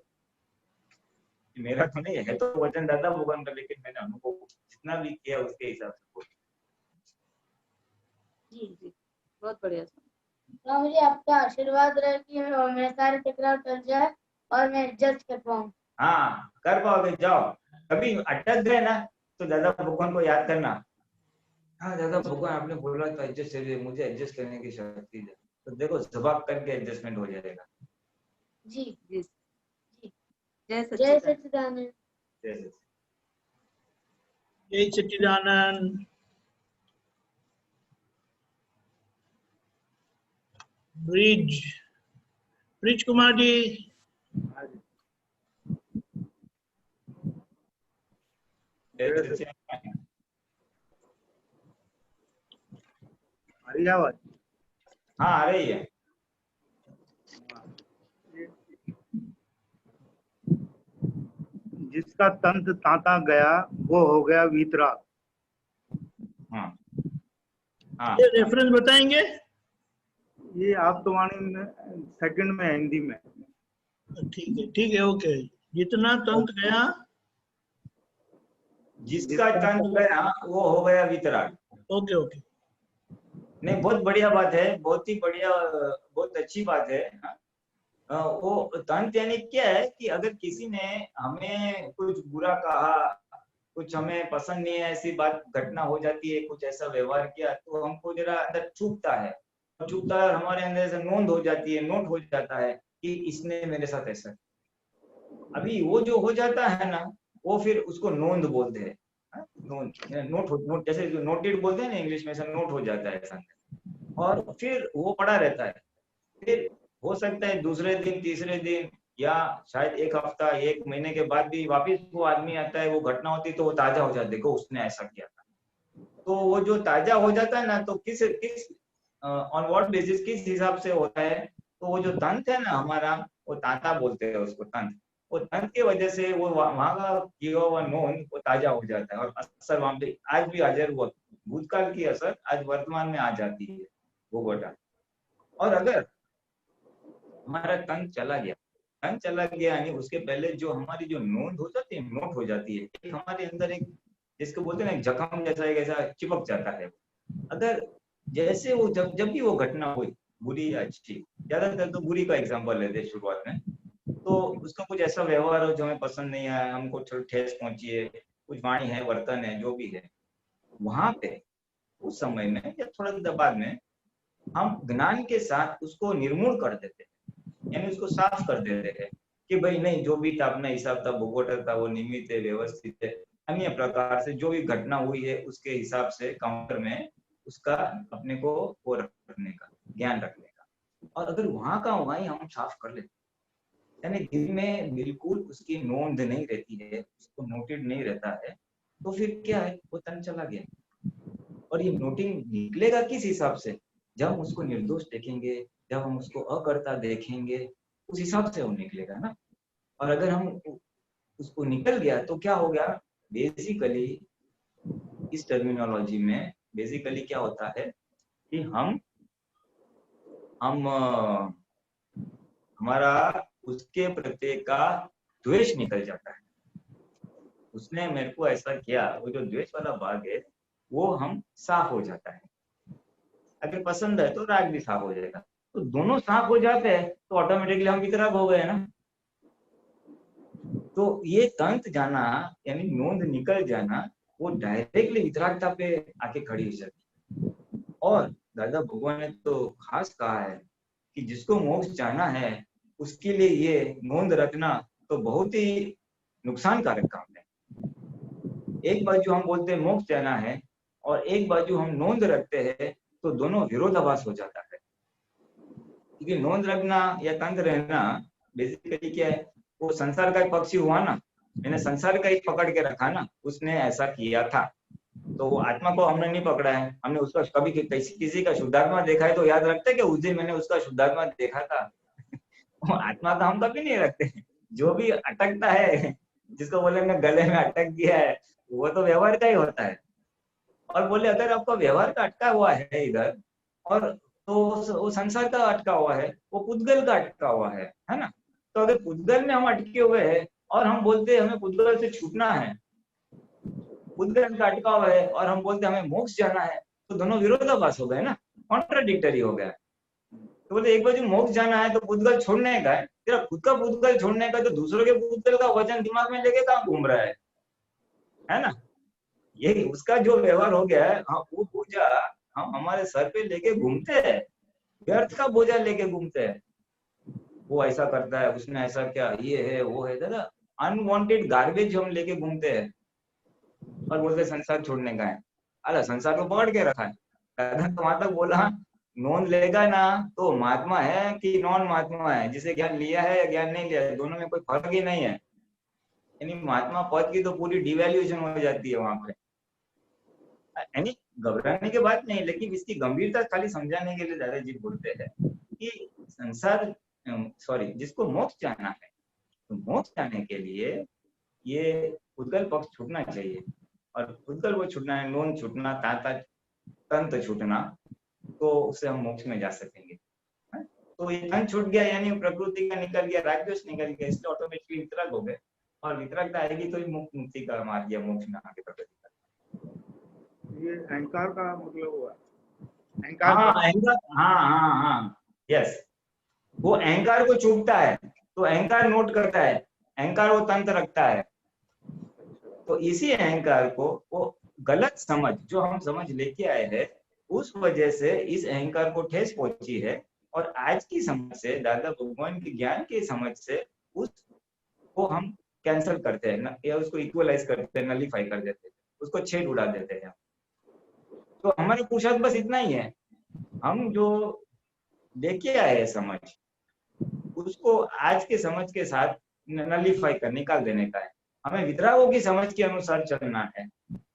मेरा तो नहीं है तो वचन दादा भगवान का, लेकिन मैंने अनुभव जितना भी किया उसके हिसाब से। जी बहुत बढ़िया। तो मुझे आपका आशीर्वाद रहे कि मैं सारे टकराव कर जाए और मैं एडजस्ट कर पाऊँ। हाँ कर पाओगे। जाओ कभी अटक गए ना तो दादा भगवान को याद करना, हाँ दादा भगवान आपने बोला था एडजस्ट करिए, मुझे एडजस्ट करने की शक्ति दे, तो देखो जवाब करके एडजस्टमेंट हो जाएगा। जी जी जय सच्चिदानंद। जय जय सच्चिदानंद। Bridge bridge Kumar ji. आ रही है आवाज? हाँ आ रही है। जिसका तंत तांता गया वो हो गया वीतराग। हाँ हाँ ये रेफरेंस बताएंगे? ये आप्तवाणी में सेकंड में हिंदी में। ठीक है ओके। जितना तंत गया, जिसका तंत गया वो हो गया वितराग। Okay okay. नहीं बहुत बढ़िया बात है, बहुत ही बढ़िया, बहुत अच्छी बात है। वो तंत यानी क्या है कि अगर किसी ने हमें कुछ बुरा कहा, कुछ हमें पसंद नहीं है, ऐसी बात घटना हो जाती है, कुछ ऐसा व्यवहार किया तो हमको जरा अंदर चुभता है और हमारे अंदर से नोंद हो जाती है, नोट हो जाता है कि इसने मेरे साथ ऐसा। अभी वो जो हो जाता है ना, वो फिर उसको नोंद बोलते हैं। नोट जैसे नोटेड बोलते हैं ना इंग्लिश में, ऐसा नोट हो जाता है ऐसा, और फिर वो पड़ा रहता है। फिर हो सकता है दूसरे दिन, तीसरे दिन, या शायद एक हफ्ता, एक महीने के बाद भी वापिस वो आदमी आता है, वो घटना होती तो वो ताजा हो जाता है, देखो उसने ऐसा किया था। तो वो जो ताजा हो जाता है ना, तो किस ऑन व्हाट बेसिस, किस हिसाब से होता है, तो वो जो तंत्र है ना हमारा, वो तांता बोलते हैं उसको, तंत्र। वो तंत्र की वजह से वो वहां का किया हुआ नोन वो ताजा हो जाता है और असर वहां पे आज भी हाजिर हुआ, भूतकाल की असर आज वर्तमान में आ जाती है वो घटा। और अगर हमारा तंत्र चला गया यानी उसके पहले जो हमारी जो नोंद हो जाती है, नोट हो जाती है, एक हमारे अंदर एक, जिसको बोलते हैं ना, जख्म जैसा एक ऐसा चिपक जाता है। अगर जैसे वो जब भी वो घटना हुई, बुरी या अच्छी, ज्यादातर तो बुरी का एग्जांपल लेते हैं शुरुआत में, तो उसका कुछ ऐसा व्यवहार हो जो हमें पसंद नहीं आया, हमको ठेस पहुंची है, कुछ वाणी है, वर्तन है, जो भी है, वहां पे उस समय में या थोड़ा देर बाद में हम ज्ञान के साथ उसको निर्मूल कर देते हैं, यानी उसको साफ कर देते हैं कि भाई नहीं, जो भी था अपना हिसाब था, भुगोटा था, वो नियमित है, व्यवस्थित है, अन्य प्रकार से जो भी घटना हुई है उसके हिसाब से काउंटर में उसका अपने को वो रखने का, ज्ञान रखने का। और अगर वहां का वहीं हम साफ कर लेते, यानी दिल में बिल्कुल उसकी नोंद नहीं रहती है, उसको नोटेड नहीं रहता है, तो फिर क्या है, वो तन चला गया। और ये नोटिंग निकलेगा किस हिसाब से, जब हम उसको निर्दोष देखेंगे, जब हम उसको अकर्ता देखेंगे, उस हिसाब से वो निकलेगा ना। और अगर हम उसको निकल गया तो क्या हो गया, बेसिकली इस टर्मिनोलॉजी में बेसिकली क्या होता है कि हमारा उसके प्रति का द्वेष निकल जाता है। उसने मेरे को ऐसा किया, वो जो द्वेष वाला भाग है वो हम साफ हो जाता है। अगर पसंद है तो राग भी साफ हो जाएगा, तो दोनों साफ हो जाते हैं तो ऑटोमेटिकली हम वितराग हो गए ना। तो ये तंत्र जाना यानी नोंद निकल जाना, वो डायरेक्टली वितरागता पे आके खड़ी हो जाती है। और दादा भगवान ने तो खास कहा है कि जिसको मोक्ष जाना है उसके लिए ये नोंद रखना तो बहुत ही नुकसानकारक काम है। एक बाजू हम बोलते हैं मोक्ष जाना है और एक बाजू हम नोंद रखते हैं, तो दोनों विरोधाभास हो जाता है। क्योंकि नोंद रखना या तंत्र रहना बेसिकली क्या है, वो संसार का एक पक्षी हुआ ना, मैंने संसार का ही पकड़ के रखा ना, उसने ऐसा किया था, तो वो आत्मा को हमने नहीं पकड़ा है, हमने उसका कभी किसी का शुद्धात्मा देखा है तो याद रखते कि उस दिन मैंने उसका शुद्धात्मा देखा था। आत्मा का हम कभी नहीं रखते। जो भी अटकता है, जिसको बोले हमने गले में अटक गया है, वो तो व्यवहार का ही होता है। और बोले अगर आपका व्यवहार का अटका हुआ है इधर, और तो वो संसार का अटका हुआ है, वो पुद्गल का अटका हुआ है ना। तो अगर पुद्गल में हम अटके हुए हैं और हम बोलते हैं हमें पुद्गल से छूटना है, पुद्गल का अटका हुआ है और हम बोलते हैं हमें मोक्ष जाना है, तो दोनों विरोधाभास हो गए ना, कॉन्ट्राडिक्टरी हो गया। तो बोले एक बाजू मोक्ष जाना है तो पुद्गल छोड़ने का है, तेरा खुद का पुद्गल छोड़ने का, तो दूसरों के पुद्गल का वजन दिमाग में लेके कहाँ घूम रहा है ना। यही उसका जो व्यवहार हो गया है। हाँ, वो बोझा हम हमारे सर पे लेके घूमते हैं, व्यर्थ का बोझा लेके घूमते हैं। वो ऐसा करता है, उसने ऐसा क्या, ये है वो है, दादा अनवांटेड गार्बेज हम लेके घूमते हैं। और बोलते संसार छोड़ने का है। अरे संसार को पकड़ के रखा है। दादा तो वहां तक बोला नॉन लेगा ना तो महात्मा है कि नॉन महात्मा है, जिसे ज्ञान लिया है या ज्ञान नहीं लिया है, दोनों में कोई फर्क ही नहीं है। यानी महात्मा पद की तो पूरी डिवैल्यूएशन हो जाती है वहां पे। यानी घबराने की बात नहीं, लेकिन इसकी गंभीरता खाली समझाने के लिए दादाजी बोलते हैं कि संसार जिसको मोक्ष जाना है, तो मोक्ष जाने के लिए ये उद्गल पक्ष छूटना चाहिए। और उद्गल वो छूटना है, नॉन छूटना, ताता तंत्र छूटना, तो उससे हम मोक्ष में जा सकेंगे। तो ये तंत्र छूट गया यानी प्रकृति का निकल गया, रागद्वेष निकल गया, इसलिए ऑटोमेटिकली वितराग हो गए। और वितरागता आएगी तो मुक्ति का मार्ग या मोक्ष में आगे प्रगति का। ये अहंकार का मतलब हुआ, अहंकार, यस, वो अहंकार को चूकता है तो अहंकार नोट करता है, अहंकार वो तंत्र रखता है। तो इसी अहंकार को वो गलत समझ जो हम समझ लेके आए हैं, उस वजह से इस अहंकार को ठेस पहुंची है। और आज की समझ से, दादा भगवान के ज्ञान की समझ से उसको हम कैंसिल करते हैं या उसको इक्वलाइज करते हैं, नलीफाई कर देते हैं, उसको छेद उड़ा देते हैं। तो हमारे पुरुषार्थ बस इतना ही है, हम जो लेके आए समझ उसको आज के समझ के साथ नलीफाई कर निकाल देने का है। हमें वितरागों की समझ के अनुसार चलना है।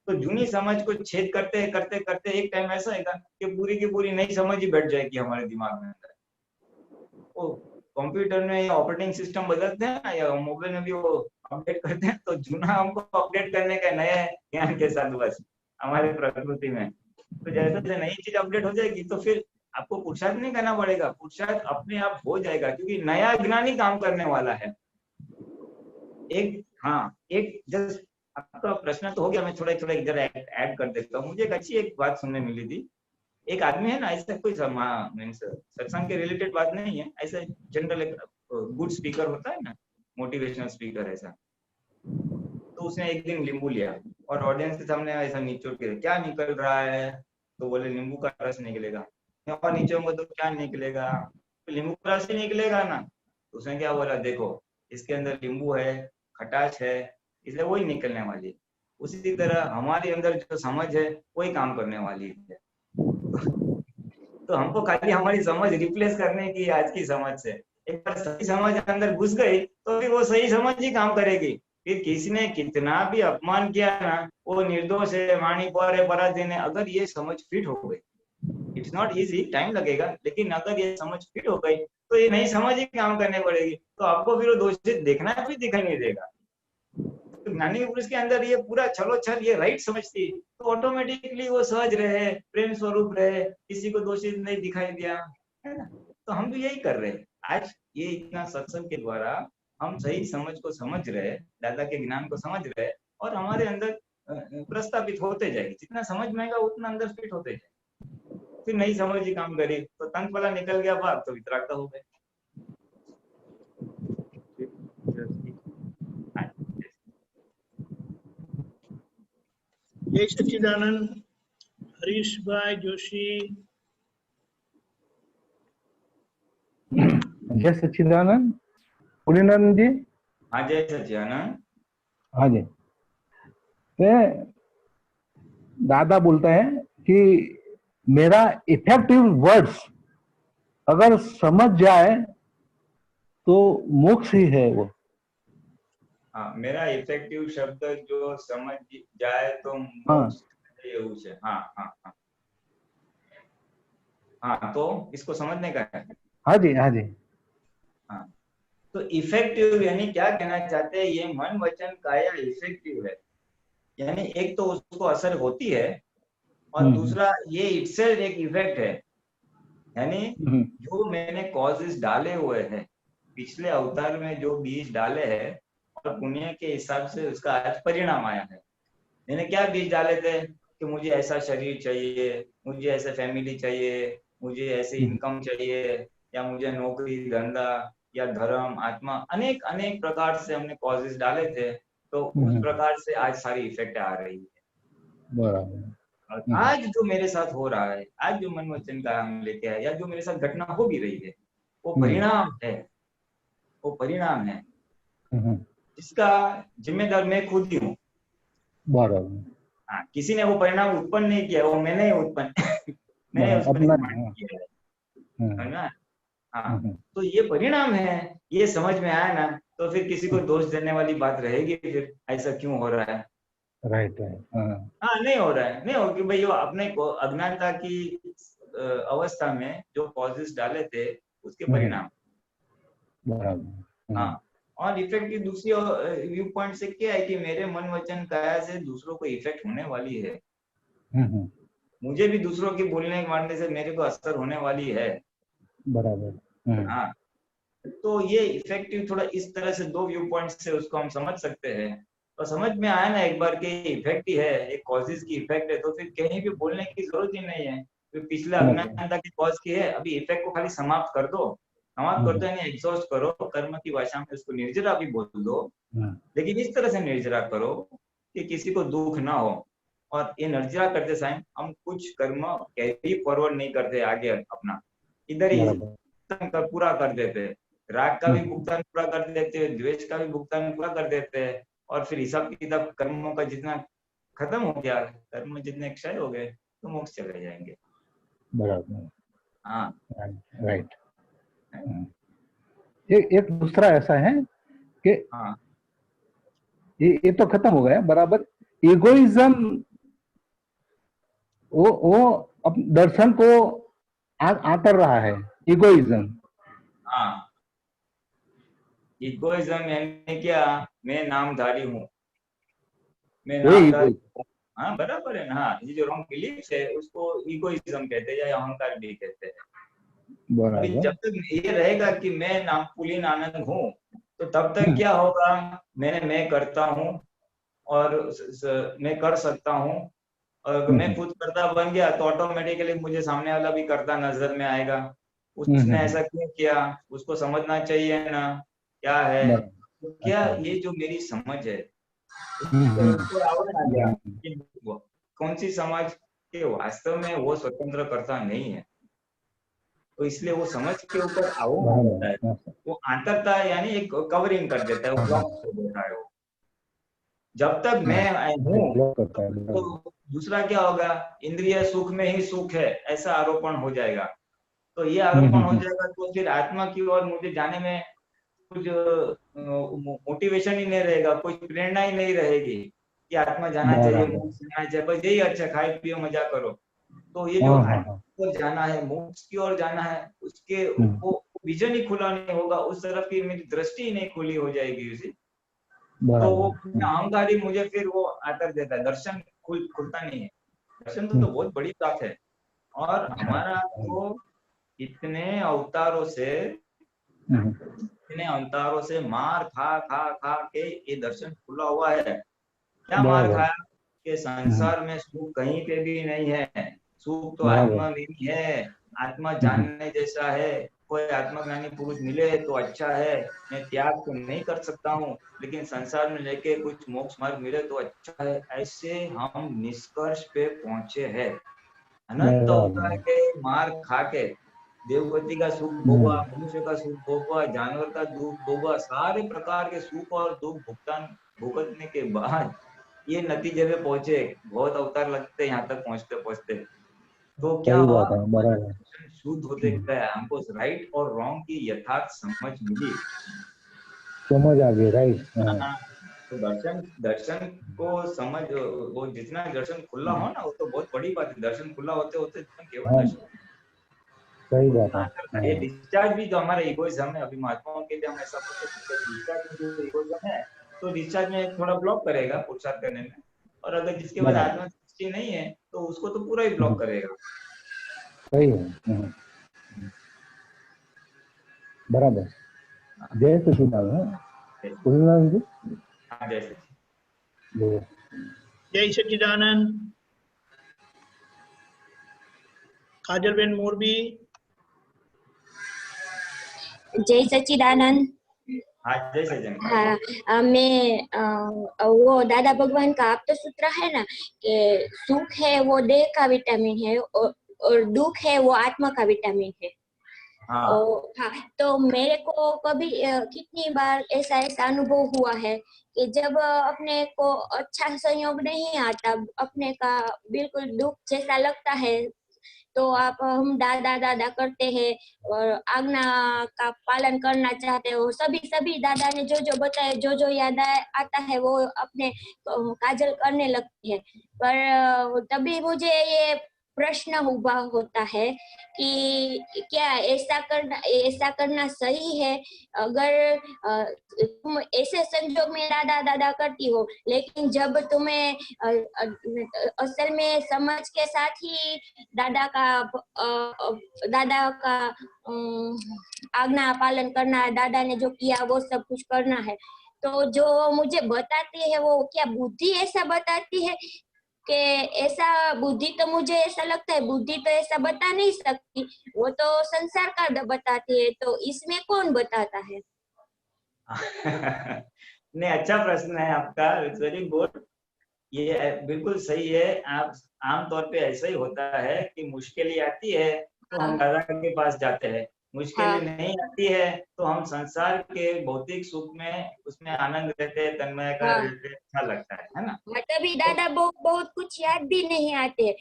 तो जूनी समझ को छेद करते करते करते एक टाइम ऐसा आएगा कि पूरी की पूरी नई समझ ही बैठ जाएगी हमारे दिमाग में अंदर। वो कंप्यूटर में या ऑपरेटिंग सिस्टम बदलते हैं ना, या मोबाइल में भी वो अपडेट करते हैं, तो जूना हमको अपडेट करने का नया ज्ञान के साथ बस हमारे प्रकृति में। तो जैसे जैसे नई चीज अपडेट हो जाएगी तो फिर आपको पुरुषार्थ नहीं करना पड़ेगा, पुरुषार्थ अपने आप हो जाएगा, क्योंकि नया ज्ञान ही काम करने वाला है। एक जस्ट आपका प्रश्न तो हो गया, मैं थोड़ा जरा ऐड कर देता हूँ। मुझे एक बात सुनने मिली थी। एक आदमी है ना, ऐसा कोई सत्संग के रिलेटेड बात नहीं है, ऐसे जनरल एक गुड स्पीकर होता है ना, मोटिवेशनल स्पीकर ऐसा। तो उसने एक दिन नींबू लिया और ऑडियंस के सामने ऐसा निचोड़ के, क्या निकल रहा है? तो बोले नींबू का रस निकलेगा। और नीचे होंगे तो क्या निकलेगा? तो नींबू का रस ही निकलेगा ना। तो उसने क्या बोला, देखो इसके अंदर नींबू है, खटास है, इसलिए वही निकलने वाली है। उसी तरह हमारे अंदर जो समझ है वही काम करने वाली है। तो हमको खाली हमारी समझ रिप्लेस करने की आज की समझ से। एक बार सही समझ अंदर घुस गई तो फिर वो सही समझ ही काम करेगी। फिर किसी ने कितना भी अपमान किया ना, वो निर्दोष है, वाणी पर है, पराधीन है, अगर ये समझ फिट हो गई, इट्स नॉट इजी, टाइम लगेगा, लेकिन अगर ये समझ फिट हो गई तो ये नई समझ ही काम करने पड़ेगी। तो आपको फिर वो दोषित देखना भी दिखाई नहीं देगा। तो ज्ञानी पुरुष के अंदर ये पूरा छलो छल ये राइट समझती, तो ऑटोमेटिकली वो सहज रहे, प्रेम स्वरूप रहे, किसी को दोषित नहीं दिखाई दिया, है ना। तो हम भी यही कर रहे हैं आज। ये इतना सत्संग के द्वारा हम सही समझ को समझ रहे, दादा के ज्ञान को समझ रहे, और हमारे अंदर प्रस्तावित होते जाएगी। जितना समझ में आएगा उतना अंदर फिट होते जाएगा। फिर नई समझ ही काम करी तो तंत वाला निकल गया बाहर, तो वितरागता हो गए। जय सच्चिदानंद। हरीश भाई जोशी। जय सच्चिदानंद। पुरीनंद जी। हाँ जय सच्चिदानंद। हाँ जी। तो दादा बोलते हैं कि मेरा इफेक्टिव वर्ड्स अगर समझ जाए तो मोक्ष ही है वो। हाँ, मेरा इफेक्टिव शब्द जो समझ जाए तो मोक्ष है। हाँ, तो इसको समझने का है। हाँ जी, हाँ जी। हाँ, तो इफेक्टिव यानी क्या कहना चाहते हैं, ये मन वचन काया इफेक्टिव है। यानी एक तो उसको असर होती है, और दूसरा ये इटसेल्फ एक इफेक्ट है। यानी जो मैंने कॉजेस डाले हुए हैं, पिछले अवतार में जो बीज डाले हैं, और पुण्य के हिसाब से उसका आज परिणाम आया है। मैंने क्या बीज डाले थे कि मुझे ऐसा शरीर चाहिए, मुझे ऐसे फैमिली चाहिए, मुझे ऐसे इनकम चाहिए, या मुझे नौकरी धंधा या धर्म आत्मा, अनेक अनेक प्रकार से हमने कॉजेस डाले थे। तो उस प्रकार से आज सारी इफेक्ट आ रही है। बराबर। आज जो मेरे साथ हो रहा है, आज जो मन वचन का हम लेके आए, या जो मेरे साथ घटना हो भी रही है, वो परिणाम है। वो परिणाम है, इसका जिम्मेदार मैं खुद ही हूँ। बराबर। हाँ, किसी ने वो परिणाम उत्पन्न नहीं किया, वो मैंने ही उत्पन्न मैंने उसको अपना निर्माण किया है, हाँ, है ना। हाँ, हम्म, तो ये परिणाम है, ये समझ में आया ना, तो फिर किसी को दोष देने वाली बात रहेगी फिर ऐसा क्यों हो रहा है। राइट राइट हाँ हाँ, नहीं हो रहा है, नहीं हो कि भाई वो अपने को अज्ञानता की अवस्था में जो कॉजेस डाले थे उसके परिणाम। बराबर हाँ, और इफेक्ट की दूसरी व्यू पॉइंट से क्या है कि मेरे मन वचन काया से दूसरों को इफेक्ट होने वाली है, हम्म, मुझे भी दूसरों की बोलने मारने से मेरे को असर होने वाली है। बराबर हाँ, तो ये इफेक्टिव थोड़ा इस तरह से दो व्यू पॉइंट से उसको हम समझ सकते हैं। तो समझ में आया ना एक बार के इफेक्ट ही है, एक कॉजेज की इफेक्ट है, तो फिर कहीं भी बोलने की जरूरत ही नहीं है। तो पिछले अज्ञानता की कॉज की है, अभी इफेक्ट को खाली समाप्त कर दो, समाप्त कर दो यानी एग्जॉस्ट करो, कर्म की भाषा में उसको निर्जरा भी बोल दो, लेकिन इस तरह से निर्जरा करो कि किसी को दुख ना हो। और ये निर्जरा करते समय हम कुछ कर्म कैरी फॉरवर्ड नहीं करते आगे अपना, इधर ही पूरा कर देते, राग का भी भुगतान पूरा कर देते, द्वेष का भी भुगतान पूरा कर देते हैं, और फिर हिसाब किताब कर्मों का जितना खत्म हो गया, कर्म जितने क्षय हो गए तो मोक्ष चले जाएंगे। बराबर हाँ, राइट। एक दूसरा ऐसा है कि हाँ, ये तो खत्म हो गया बराबर। इगोइज्म वो अब दर्शन को आकर रहा है इगोइज्म। हाँ, इगोइज्म यानी क्या, मैं नामधारी हूँ, मैं नामधारी हूँ। हाँ, बराबर है ना। हाँ, ये जो रॉन्ग बिलीफ है उसको इगोइज्म कहते हैं या अहंकार भी कहते हैं। अभी जब तक ये रहेगा कि मैं नाम पुलिन आनंद हूँ, तो तब तक क्या होगा, मैं करता हूँ और मैं कर सकता हूँ, और मैं खुद करता बन गया तो ऑटोमेटिकली मुझे सामने वाला भी करता नजर में आएगा। उसने ऐसा क्यों किया, उसको समझना चाहिए ना क्या है। तो क्या ये जो मेरी समझ है उसको आवरण आ गया कि कौन सी समझ के वास्तव में वो स्वतंत्र करता नहीं है, तो इसलिए वो समझ के ऊपर आवरण आ जाता है, वो आंतरता यानी एक कवरिंग कर देता है, वो ब्लॉक कर देता है वो। जब तक मैं हूँ तो दूसरा क्या होगा, इंद्रिय सुख में ही सुख है ऐसा आरोपण हो जाएगा। तो ये आरोपण हो जाएगा तो फिर आत्मा की ओर मुझे जाने में कुछ मोटिवेशन ही नहीं रहेगा, कुछ प्रेरणा ही नहीं रहेगी कि आत्मा जाना चाहिए, मोक्ष जाना चाहिए, बस यही अच्छा खाए पियो मजा करो। तो ये जो आत्मा की ओर जाना है, मोक्ष की ओर जाना है, उसके वो विजन ही खुला नहीं होगा, उस तरफ की मेरी दृष्टि ही नहीं खुली हो जाएगी उसी। तो वो अहंकारी मुझे फिर वो आकर देता है, दर्शन खुलता नहीं है। दर्शन तो बहुत बड़ी बात है, और हमारा तो इतने अवतारों से मार खा खा खा के ये दर्शन खुला हुआ है। क्या मार खाया कि संसार में सुख कहीं पे भी नहीं है, सुख तो आत्मा में ही है, आत्मा जानने जैसा है। कोई आत्मज्ञानी पुरुष मिले तो अच्छा है, मैं त्याग तो नहीं कर सकता हूँ, लेकिन संसार में लेके कुछ मोक्ष मार्ग मिले तो अच्छा है। ऐसे हम निष्कर्ष पे पहुंचे हैं, अनंत अवतार के मार खा के, देवगति का सुख भोगा, मनुष्य का सुख भोगा, जानवर का दुख भोगा, सारे प्रकार के सुख और दुख भुगतने के बाद ये नतीजे पे पहुंचे। बहुत अवतार लगते हैं यहाँ तक पहुंचते पहुंचते। तो क्या हुआ, शुद्ध होते गया, हमको राइट और रॉन्ग की यथार्थ समझ मिली, समझ आ गई। राइट। तो दर्शन को समझ, वो जितना दर्शन खुला हो ना वो तो बहुत बड़ी बात है। दर्शन खुला होते होते केवल दर्शन, सही बात है। ये डिस्चार्ज भी जो हमारा इगोइज्म है, अभी महात्माओं के लिए हम ऐसा बोल सकते हैं, डिस्चार्ज में जो इगोइज्म है तो डिस्चार्ज में थोड़ा ब्लॉक करेगा पुरुषार्थ करने में, और अगर जिसके बाद आत्मा दृष्टि नहीं है तो उसको तो पूरा ही ब्लॉक करेगा। सही है, बराबर। जय सच्चिदानंद। हाँ, जैसे जय सच्चिदानंद। काजलबेन मोरबी। जय सच्चिदानंद। हाँ, जय सच्चिदानंद। हाँ, मैं वो दादा भगवान का आप तो सूत्र है ना कि सुख है वो देह का विटामिन है और दुख है वो आत्मा का विटामिन है। हाँ हाँ, तो मेरे को कभी कितनी बार ऐसा अनुभव हुआ है कि जब अपने को अच्छा संयोग नहीं आता, अपने का बिल्कुल दुख जैसा लगता है, तो आप हम दादा दादा करते हैं और आज्ञा का पालन करना चाहते हो, सभी सभी दादा ने जो बताया, जो याद आता है वो अपने काजल करने लगते हैं। पर तभी मुझे ये प्रश्न उभा होता है कि क्या ऐसा करना सही है? अगर तुम ऐसे संजोग में दादा दादा करती हो, लेकिन जब तुम्हें असल में समझ के साथ ही दादा का आज्ञा पालन करना है, दादा ने जो किया वो सब कुछ करना है, तो जो मुझे बताती है वो क्या बुद्धि ऐसा बताती है कि ऐसा? बुद्धि तो मुझे ऐसा लगता है बुद्धि तो ऐसा बता नहीं सकती, वो तो संसार का बताती है, तो इसमें कौन बताता है? नहीं, अच्छा प्रश्न है आपका, इट्स वेरी गुड। ये बिल्कुल सही है। आप आमतौर पे ऐसा ही होता है कि मुश्किलें आती है तो हम दादा के पास जाते हैं, मुश्किलें नहीं आती है तो हम संसार के भौतिक सुख में उसमें आनंद रहते हैं, तन्मयकार रहते हैं, अच्छा लगता है ना। तभी दादा बहुत कुछ याद भी नहीं आते हैं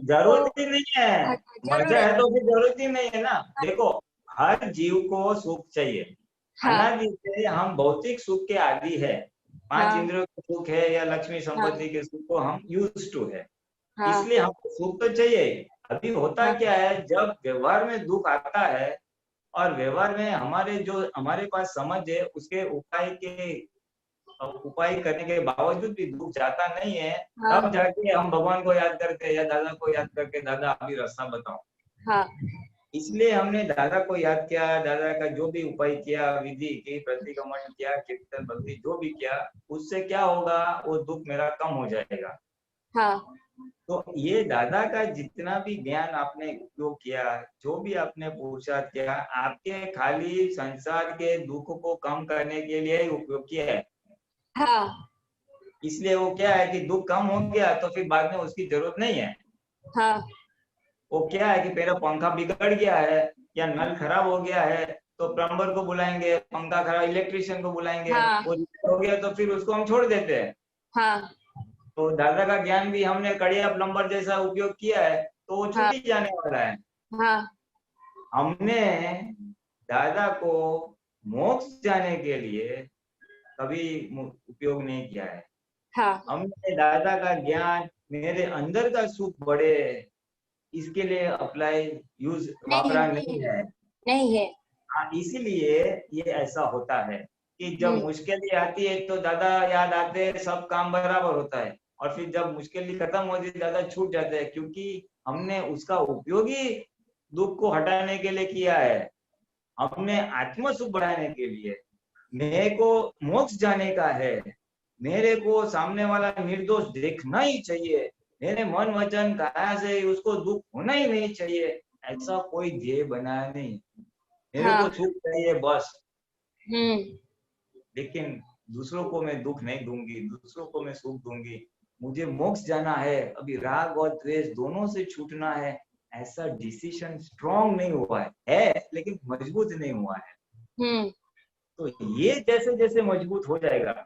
जरूरत ही नहीं है, मजा है जरूरत। तो फिर जरूरत ही नहीं है ना। देखो, हर जीव को सुख चाहिए। अनादि से हम भौतिक सुख के आदी है, पांच इंद्रियों के सुख है या लक्ष्मी संपत्ति के सुख को हम यूज टू है, इसलिए हमको सुख तो चाहिए। अभी होता क्या है, जब व्यवहार में दुख आता है और व्यवहार में हमारे पास समझ है, उसके उपाय करने के बावजूद भी दुख जाता नहीं है, तब जाके हम भगवान को याद करके या दादा को याद करके, दादा अभी रास्ता बताओ। इसलिए हमने दादा को याद किया, दादा का जो भी उपाय किया, विधि की, प्रतिक्रमण किया, कीर्तन भक्ति जो भी किया, उससे क्या होगा, वो दुख मेरा कम हो जाएगा। तो ये दादा का जितना भी ज्ञान आपने उपयोग किया, जो भी आपने पुरुषार्थ किया, आपके खाली संसार के दुख को कम करने के लिए ही उपयोग किया है। इसलिए वो क्या है कि दुख कम हो गया तो फिर बाद में उसकी जरूरत नहीं है। वो क्या है कि मेरा पंखा बिगड़ गया है या नल खराब हो गया है तो प्लम्बर को बुलाएंगे, पंखा खराब इलेक्ट्रिशियन को बुलाएंगे, वो हो गया तो फिर उसको हम छोड़ देते हैं। तो दादा का ज्ञान भी हमने कड़िया प्लम्बर जैसा उपयोग किया है तो वो छूट ही जाने वाला है। हमने दादा को मोक्ष जाने के लिए कभी उपयोग नहीं किया है। हमने दादा का ज्ञान मेरे अंदर का सुख बढ़े इसके लिए अप्लाई यूज वापरा नहीं है। हाँ, इसीलिए ये ऐसा होता है कि जब मुश्किलें आती है तो दादा याद आते हैं, सब काम बराबर होता है, और फिर जब मुश्किल खत्म होती है दादा छूट जाते हैं, क्योंकि हमने उसका उपयोग ही दुख को हटाने के लिए किया है। हमने आत्म सुख बढ़ाने के लिए, मेरे को मोक्ष जाने का है, मेरे को सामने वाला निर्दोष देखना ही चाहिए, मेरे मन वचन काया से उसको दुख होना ही नहीं चाहिए, ऐसा कोई ध्येय बनाया नहीं। मेरे को सुख चाहिए बस। लेकिन दूसरों को मैं दुख नहीं दूंगी, दूसरों को मैं सुख दूंगी। मुझे मोक्ष जाना है, अभी राग और द्वेष दोनों से छूटना है, ऐसा डिसीजन स्ट्रॉन्ग नहीं हुआ है लेकिन मजबूत नहीं हुआ है। तो ये जैसे जैसे मजबूत हो जाएगा,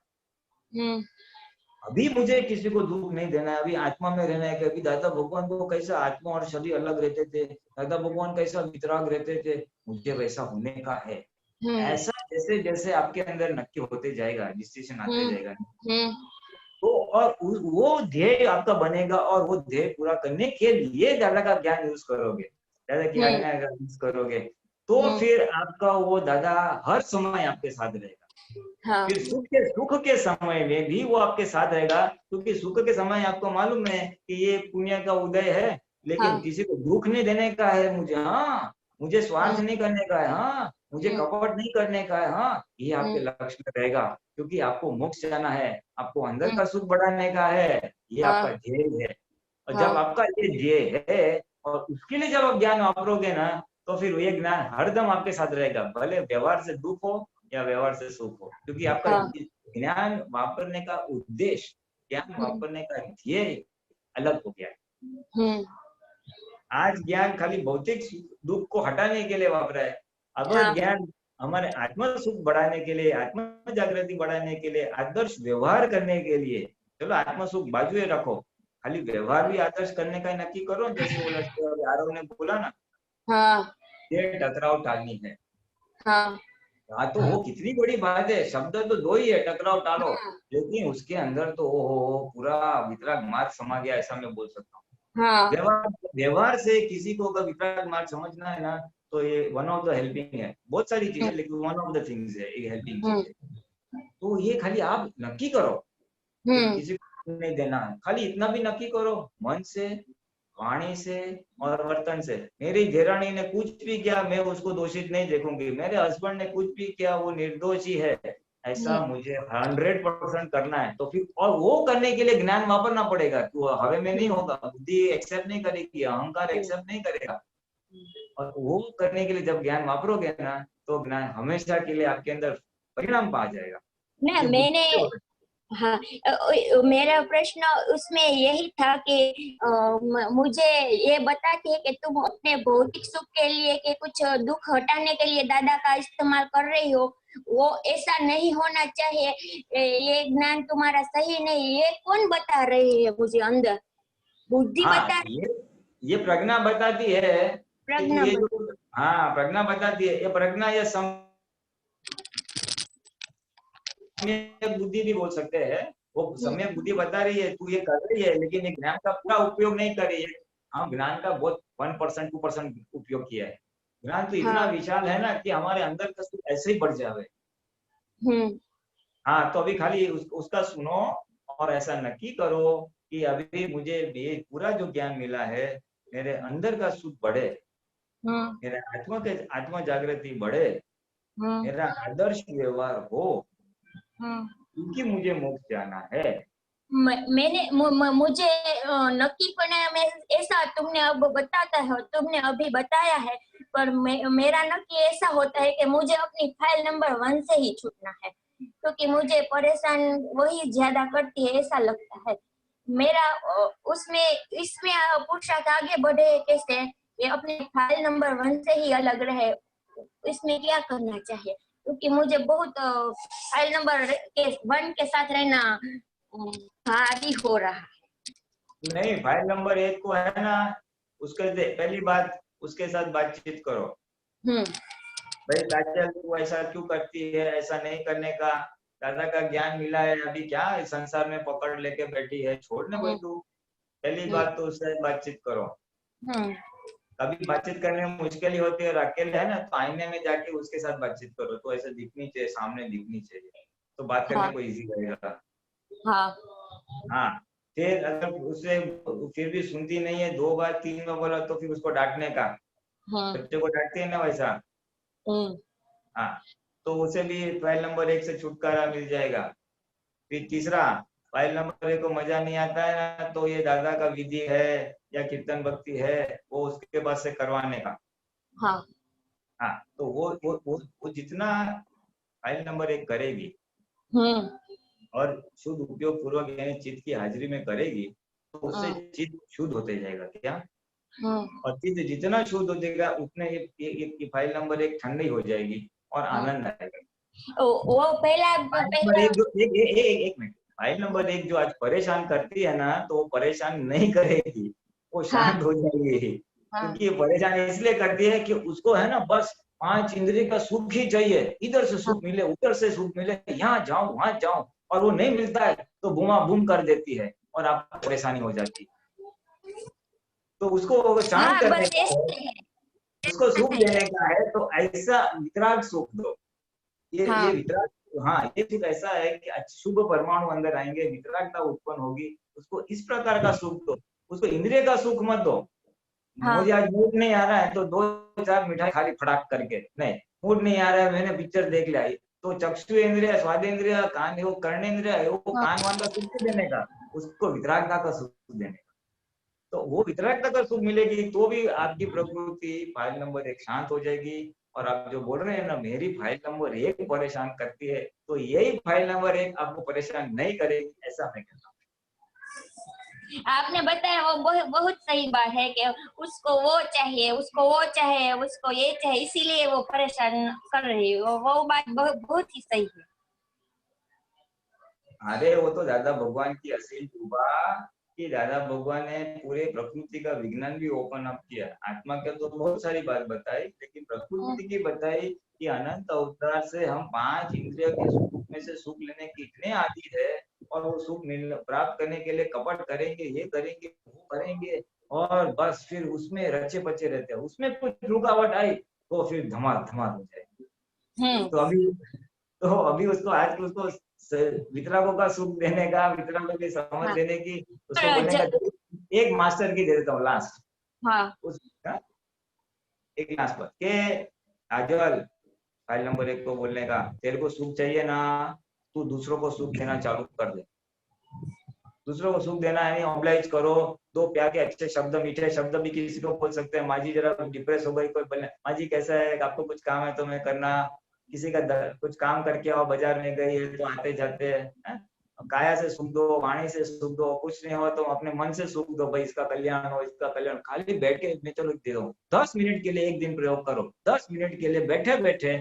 अभी मुझे किसी को दुख नहीं देना है, अभी आत्मा में रहना है कि अभी दादा भगवान को कैसा आत्मा और शरीर अलग रहते थे, दादा भगवान कैसा वितराग रहते थे, मुझे वैसा होने का है। ऐसा जैसे जैसे आपके अंदर नक्की होते जाएगा, डिसीजन आते जाएगा, तो और वो ध्येय आपका बनेगा, और वो ध्येय पूरा करने के लिए दादा का ज्ञान यूज करोगे, दादा की आज्ञा का यूज करोगे, तो फिर आपका वो दादा हर समय आपके साथ रहेगा। फिर सुख के समय में भी वो आपके साथ रहेगा, क्योंकि सुख के समय आपको मालूम है कि ये पुण्य का उदय है, लेकिन किसी को दुख नहीं देने का है मुझे। मुझे स्वार्थ नहीं करने का है, मुझे कपट नहीं करने का है, ये आपके लक्ष्य में रहेगा, क्योंकि आपको मोक्ष जाना है, आपको अंदर का सुख बढ़ाने का है, ये आपका ध्येय है। और जब आपका ये ध्येय है और उसके लिए जब आप ज्ञान वापरोगे ना, तो फिर ये ज्ञान हरदम आपके साथ रहेगा, भले व्यवहार से दुख हो या व्यवहार से सुख हो, क्योंकि आपका ज्ञान वापरने का उद्देश्य, ज्ञान वापरने का ध्येय अलग हो गया है। आज ज्ञान खाली भौतिक दुख को हटाने के लिए वापरा है। अगर हाँ। ज्ञान हमारे आत्म सुख बढ़ाने के लिए, आत्म जागृति बढ़ाने के लिए, आदर्श व्यवहार करने के लिए, चलो आत्म सुख बाजुए रखो, खाली व्यवहार भी आदर्श करने का नक्की करो। जैसे वो आरव ने बोला ना, हाँ ये टकराव टालनी है। हाँ हाँ, तो वो कितनी बड़ी बात है। शब्द तो दो ही है, टकराव टालो, लेकिन उसके अंदर तो ओ पूरा वितराग मार्ग समा गया, ऐसा मैं बोल सकता हूँ। हाँ व्यवहार से किसी को अगर वितराग मार्ग समझना है ना, तो ये वन ऑफ द हेल्पिंग है। बहुत सारी चीजें, लेकिन वन ऑफ द थिंग्स है, ये हेल्पिंग चीज है। तो ये खाली आप नक्की करो, किसी को नहीं देना। खाली इतना भी नक्की करो, मन से, वाणी से और वर्तन से। मेरी देरानी ने कुछ भी किया, मैं उसको दोषित नहीं देखूंगी। मेरे हस्बैंड ने कुछ भी किया, वो निर्दोषी है, ऐसा मुझे 100% करना है। तो फिर, और वो करने के लिए ज्ञान वापरना पड़ेगा। तो हवे में नहीं होगा, बुद्धि एक्सेप्ट नहीं करेगी, अहंकार एक्सेप्ट नहीं करेगा। और वो करने के लिए जब ज्ञान वापरोगे ना, तो ज्ञान हमेशा के लिए आपके अंदर परिणाम पा जाएगा। ना, मैंने हाँ मेरा प्रश्न उसमें यही था कि मुझे ये बताती है कि तुम अपने भौतिक सुख के लिए कि कुछ दुख हटाने के लिए दादा का इस्तेमाल कर रही हो, वो ऐसा नहीं होना चाहिए, ये ज्ञान तुम्हारा सही नहीं। ये कौन बता रही है मुझे? अंदर बुद्धि बता ये प्रज्ञा बताती है। प्रज्ञा ये जो, हाँ, प्रज्ञा बताती है। ये प्रज्ञा, ये सम्यक बुद्धि भी बोल सकते हैं। वो सम्यक बुद्धि बता रही है, तू ये कर रही है, लेकिन ये ज्ञान का पूरा उपयोग नहीं कर रही है। हाँ, ज्ञान का बहुत 1% 2% उपयोग किया है। ज्ञान तो इतना विशाल है ना कि हमारे अंदर का सुख ऐसे ही बढ़ जावे। हाँ, तो अभी खाली उसका सुनो और ऐसा नक्की करो कि अभी मुझे ये पूरा जो ज्ञान मिला है, मेरे अंदर का सुख बढ़े, मेरे आत्मा जागृति बढ़े, मेरा आदर्श व्यवहार हो, क्योंकि मुझे मोक्ष जाना है। मैंने मुझे नक्कीपना में ऐसा तुमने अब बताता है, तुमने अभी बताया है, पर मेरा नक्की ऐसा होता है कि मुझे अपनी फाइल नंबर 1 से ही छूटना है, क्योंकि मुझे परेशान वही ज्यादा करती है, ऐसा लगता है मेरा। उसमें इसमें पुरुषार्थ आगे बढ़े कैसे, ये अपने फाइल नंबर 1 से ही अलग रहे, इसमें क्या करना चाहिए? क्योंकि मुझे बहुत फाइल नंबर 1 के साथ रहना भारी हो रहा है। नहीं, फाइल नंबर 1 को है ना, उसके पहली बात उसके साथ बातचीत करो। भाई काजल, तू ऐसा क्यों करती है? ऐसा नहीं करने का, दादा का ज्ञान मिला है, अभी क्या संसार में पकड़ लेके बैठी है, छोड़ने भाई तू। पहली बात तो उससे बातचीत करो। कभी बातचीत करने में मुश्किल ही होती है, अकेले है ना, तो आईने में जाके उसके साथ बातचीत करो, तो ऐसे दिखनी चाहिए, सामने दिखनी चाहिए, तो बात करने को इजी रहेगा। हाँ, फिर अगर उससे फिर भी सुनती नहीं है, 2 बार 3 बार बोला, तो फिर उसको डांटने का। बच्चे को डांटते हैं ना वैसा। हाँ, तो उसे भी फाइल नंबर 1 से छुटकारा मिल जाएगा। फिर तीसरा, फाइल नंबर 1 को मजा नहीं आता है ना, तो ये दादा का विधि है या कीर्तन भक्ति है, वो उसके पास से करवाने का। हाँ, तो वो जितना फाइल नंबर 1 करेगी और शुद्ध उपयोग पूर्वक यानी चित्त की हाजिरी में करेगी, तो उससे चित्त शुद्ध होते जाएगा। क्या? और चित्त जितना शुद्ध हो जाएगा, उतने ये फाइल नंबर 1 ठंडी हो जाएगी और आनंद आएगा। वो पहला एक मिनट, फाइल नंबर 1 जो आज परेशान करती है ना, तो वो परेशान नहीं करेगी, वो शांत हो जाएगी। क्योंकि ये परेशान इसलिए करती है कि उसको है ना बस 5 इंद्रिय का सुख ही चाहिए, इधर से सुख मिले, उधर से सुख मिले, यहाँ जाऊं वहां जाऊं, और वो नहीं मिलता है तो बुमा बुम कर देती है और आपको परेशानी हो जाती है। तो उसको शांत करने का है, उसको सुख देने का है, तो ऐसा वितराग सुख दो। ये वितराग, हाँ, ये सुख ऐसा है कि शुभ परमाणु अंदर आएंगे, वितरागता उत्पन्न होगी, उसको इस प्रकार का सुख दो। उसको इंद्रिय का सुख मत दो। मुझे आज मूड नहीं आ रहा है तो 2-4 मिठाई खाली फटाक करके, नहीं, मूड नहीं आ रहा है, मैंने पिक्चर देख लिया, तो चक्षु इंद्रिय, स्वादेंद्रिय, कान, वो कर्णेंद्रिय, वो कान वान का सुख देने का, उसको वितरागता का सुख देने का। तो वो वितरागता का सुख मिलेगी, तो भी आपकी प्रकृति फाइल नंबर 1 शांत हो जाएगी। और आप जो बोल रहे हैं ना, मेरी फाइल नंबर 1 परेशान करती है, तो यही फाइल नंबर 1 आपको परेशान नहीं करेगी, ऐसा मैं कहता हूँ। आपने बताया वो बहुत सही बात है कि उसको वो चाहिए, उसको वो चाहिए, उसको ये चाहिए, इसीलिए वो परेशान कर रही है। वो बात बहुत ही सही है। अरे वो तो दादा भगवान की असीम कृपा कि दादा भगवान ने पूरे प्रकृति का विज्ञान भी ओपन अप किया। आत्मा के तो बहुत सारी बात बताई, लेकिन प्रकृति की बताई कि अनंत अवतार से हम 5 इंद्रिय के सुख में से सुख लेने के इतने आदि है, और वो सुख प्राप्त करने के लिए कपट करेंगे, ये करेंगे, वो करेंगे, और बस फिर उसमें रचे पचे रहते हैं। उसमें कुछ रुकावट आई तो फिर धमाल धमाल हो जाएगी। तो अभी उसको आजकल उसको वितरागों का सुख देने का, वितरागों की समझ देने की, उसको बोलने का एक मास्टर की दे देता हूँ लास्ट। एक लास्ट पर के आजल फाइल नंबर 1 को बोलने का, तेरे को सुख चाहिए ना, तू दूसरों को सुख देना चालू कर दे। दूसरों को सुख देना है, ऑब्लाइज करो, 2 प्यार के अच्छे शब्द, मीठे शब्द भी किसी को बोल सकते हैं। माँ जी जरा डिप्रेस हो गई, कोई बोलने माँ जी कैसा है, आपको कुछ काम है तो मैं करना, किसी का कुछ काम करके आओ, बाजार में गई है तो आते जाते हैं। काया से सुख दो, वाणी से सुख दो, कुछ नहीं हो तो अपने मन से सुख दो, भाई इसका कल्याण हो, इसका कल्याण। खाली बैठ के मैं चलो दे दो 10 मिनट के लिए एक दिन प्रयोग करो, 10 मिनट के लिए बैठे बैठे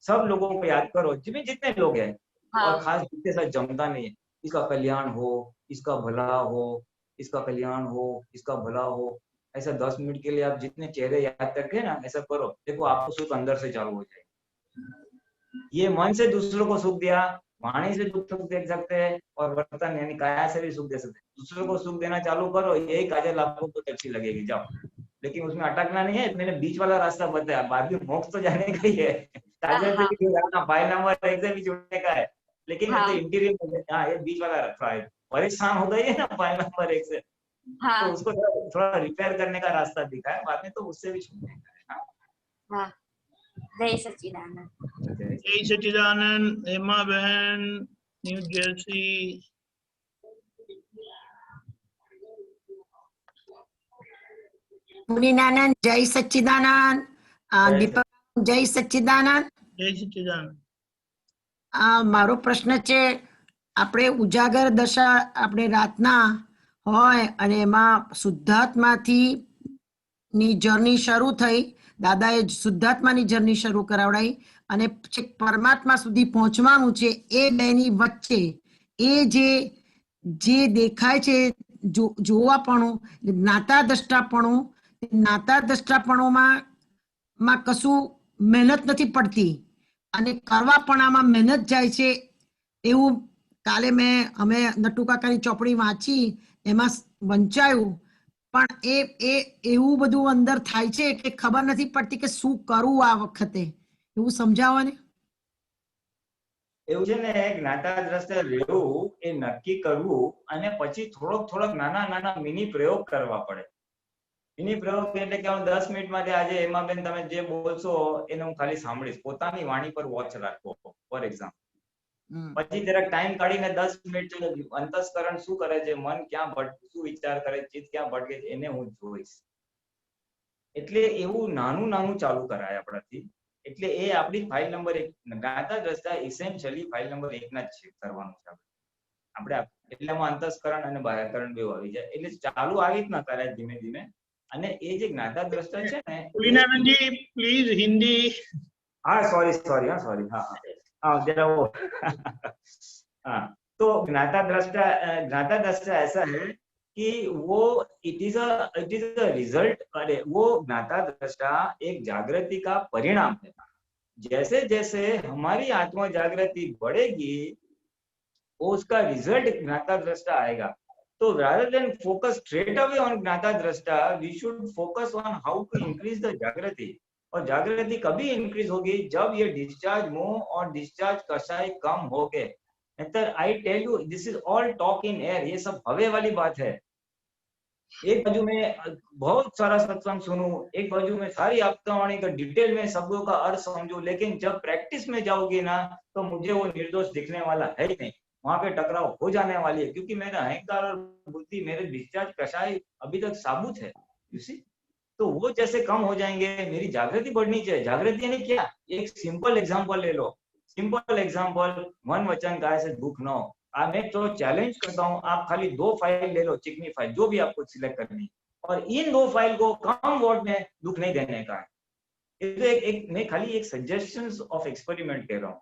सब लोगों को याद करो, जितने लोग हैं, और खास जिसके साथ जमता नहीं है, इसका कल्याण हो, इसका भला हो, इसका कल्याण हो, इसका भला हो। ऐसा 10 मिनट के लिए आप जितने चेहरे याद करके ना ऐसा करो, देखो आपको सुख अंदर से चालू हो जाएगा। ये मन से दूसरों को सुख दिया, वाणी से दुख देख सकते हैं, और वर्तन यानी काया से भी सुख दे सकते हैं। दूसरों को सुख देना चालू करो, यही काजल आपको बहुत अच्छी लगेगी, जाओ। लेकिन उसमें अटकना नहीं है, मैंने बीच वाला रास्ता बताया, बाद में मोक्ष तो जाने का ही है। काजल से भी जुड़ना, फाइल नंबर 1 से भी जुड़ने का है, लेकिन इंटीरियर ये बीच वाला रखा है। परेशान हो गई है ना फाइल नंबर 1 से, तो उसको थोड़ा रिपेयर करने का रास्ता दिखा है, बाद में तो उससे भी छूटने का है। जय सच्चिदानंद। जय सच्चिदानंद। हेमा बहन, न्यू जर्सी। मुनिनानंद जय सच्चिदानंद। दीपक जय सच्चिदानंद। जय सच्चिदानंद। મારો પ્રશ્ન છે, આપણે ઉજાગર દશા આપણે રાતના હોય અને એમાં શુદ્ધાત્માથી ની જર્ની શરૂ થઈ, દાદાએ શુદ્ધાત્માની જર્ની શરૂ કરાવડાઈ અને છેક પરમાત્મા સુધી પહોંચવાનું છે, એ બેની વચ્ચે એ જે દેખાય છે જોવાપણું, જ્ઞાતા દ્રષ્ટાપણું કશું મહેનત નથી પડતી અને કરવાપણામાં મહેનત જાય છે એવું કાલે અમે નટુ કાકાની ચોપડી વાંચી, એમાં વંચાયું, પણ એવું બધું અંદર થાય છે કે ખબર નથી પડતી કે શું કરવું આ વખતે, એવું સમજાવો ને. એવું છે ને, જ્ઞાતા દ્રષ્ટા રહેવું એ નક્કી કરવું, અને પછી થોડોક નાના નાના મિની પ્રયોગ કરવા પડે. મિની પ્રયોગ એટલે કે 10 મિનિટ માટે આજે એમાં તમે જે બોલશો એને હું ખાલી સાંભળીશ, પોતાની વાણી પર વોચ રાખવો ફોર એક્ઝામ્પલ. પછી જરાક ટાઈમ કાઢીને 10 મિનિટ અંતસ્કરણ શું કરે છે, મન ક્યાં શું વિચાર કરે, ચિત્ત ક્યાં ભટકે છે, એને હું જોઈશ. એટલે એવું નાનું નાનું ચાલુ કરાય આપણાથી. એટલે એ આપણી ફાઇલ નંબર 1 જ્ઞાતા દ્રષ્ટા ઇસેન્શિયલી ફાઇલ નંબર 1 ના જ કરવાનું છે આપણે. એટલામાં અંતસ્કરણ અને બાહ્યકરણ બે આવી જાય, એટલે ચાલુ આવી જ ના કરાય ધીમે ધીમે. અને એ જે જ્ઞાતા દ્રષ્ટા છે ને, मुनिनानंद जी प्लीज हिंदी। हाँ सॉरी हाँ जरा वो हाँ, तो ज्ञाता दृष्टा ऐसा है कि वो इट इज अ रिजल्ट। अरे वो ज्ञाता दृष्टा एक जागृति का परिणाम है। जैसे जैसे हमारी आत्मा जागृति बढ़ेगी, उसका रिजल्ट ज्ञाता दृष्टा आएगा। तो rather than focus straight away on ज्ञाता दृष्टा, we should focus on how to increase the जागृति। और जागृति कभी इंक्रीज होगी जब ये डिस्चार्ज मोह और डिस्चार्ज कषाय कम हो गए। I tell you this is all talk in air, ये सब हवे वाली बात है। एक बाजू में बहुत सारा सत्संग सुनूं, एक बाजू में सारी आत्मवाणी का डिटेल में शब्दों का अर्थ समझूं, लेकिन जब प्रैक्टिस में जाओगी ना तो मुझे वो निर्दोष दिखने वाला है ही नहीं, वहां पे टकराव हो जाने वाली है, क्योंकि मेरा अहंकार और बुद्धि, मेरे डिस्चार्ज कषाय अभी तक साबुत है। यू सी, तो वो जैसे कम हो जाएंगे, मेरी जागृति बढ़नी चाहिए। जागृति यानी क्या? एक सिंपल एग्जांपल ले लो, सिंपल एग्जांपल, मन वचन काया से दुख न हो। मैं तो चैलेंज करता हूँ, आप खाली 2 फाइल ले लो, चिकनी फाइल जो भी आपको सिलेक्ट करनी, और इन 2 फाइल को कम वर्ड में दुख नहीं देने का है। ये तो एक मैं खाली एक सजेशंस ऑफ एक्सपेरिमेंट कह रहा हूँ।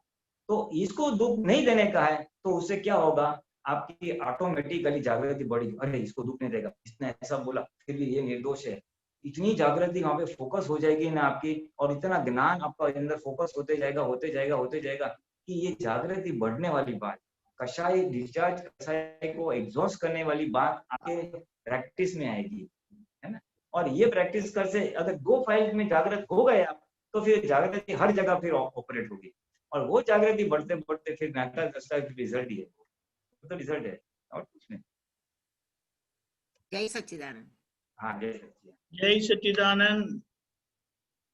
तो इसको दुख नहीं देने का है, तो उससे क्या होगा, आपकी ऑटोमेटिकली जागृति बढ़ेगी। अरे इसको दुख नहीं देगा, इसने ऐसा बोला, फिर भी ये निर्दोष है। इतनी जागृति वहां पे फोकस हो जाएगी ना आपकी, और इतना ज्ञान आपका अंदर फोकस होते जाएगा कि ये जागृति बढ़ने वाली बात, कषाय डिस्चार्ज, कषाय को एग्जॉस्ट करने वाली बात आपके प्रैक्टिस में आएगी, है ना। और ये प्रैक्टिस कर से अगर 2 फाइल में जागृत हो गए आप, तो फिर जागृति हर जगह फिर ऑपरेट होगी, और वो जागृति बढ़ते बढ़ते फिर ज्ञाता दृष्टा रिजल्ट ही है, तो रिजल्ट है और कुछ नहीं। जय सच्चिदानंद। हाँ, जय सच्चिदानंद। जय सच्चिदानंद।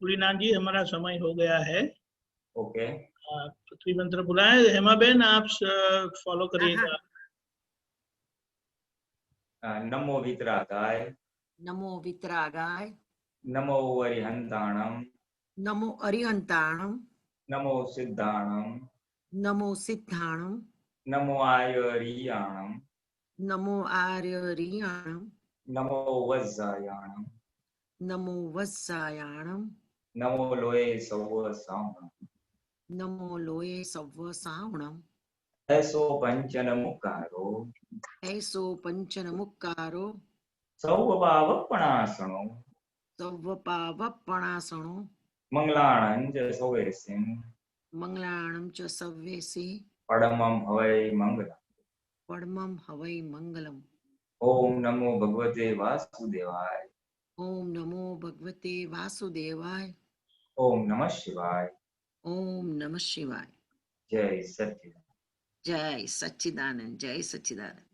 पुरीनाथ जी, हमारा समय हो गया है। ओके, पृथ्वी मंत्र बुलाए। हेमा बेन, आप फॉलो करिएगा। नमो वितरागाय, नमो वितरागाय, नमो अरिहंताणम, नमो अरिहंताणम, नमो सिद्धाणम, नमो सिद्धाणम, नमो आर्यरियाणम, नमो आर्यरियाणम, नमो वज्जायाणम, नमो वत्सायाणम, नमो लोये सवसामणम, नमो लोये सव्वसावणम, ऐसो पंचन मुकारो, ऐसो पंचनमुक्कारो, सौभावपणासणो, सव्वपावपणासणो, मंगलाणं च सवेसिं, मंगलाणं च सव्येसि, परमं हवै मंगलम्। परमं हवै मंगलम्। ओम नमो भगवते वासुदेवाय, ओम नमो भगवते वासुदेवाय, ओम नमः शिवाय, ओम नमः शिवाय। जय सच्चिदानंद। जय सच्चिदानंद, जय सच्चिदानंद।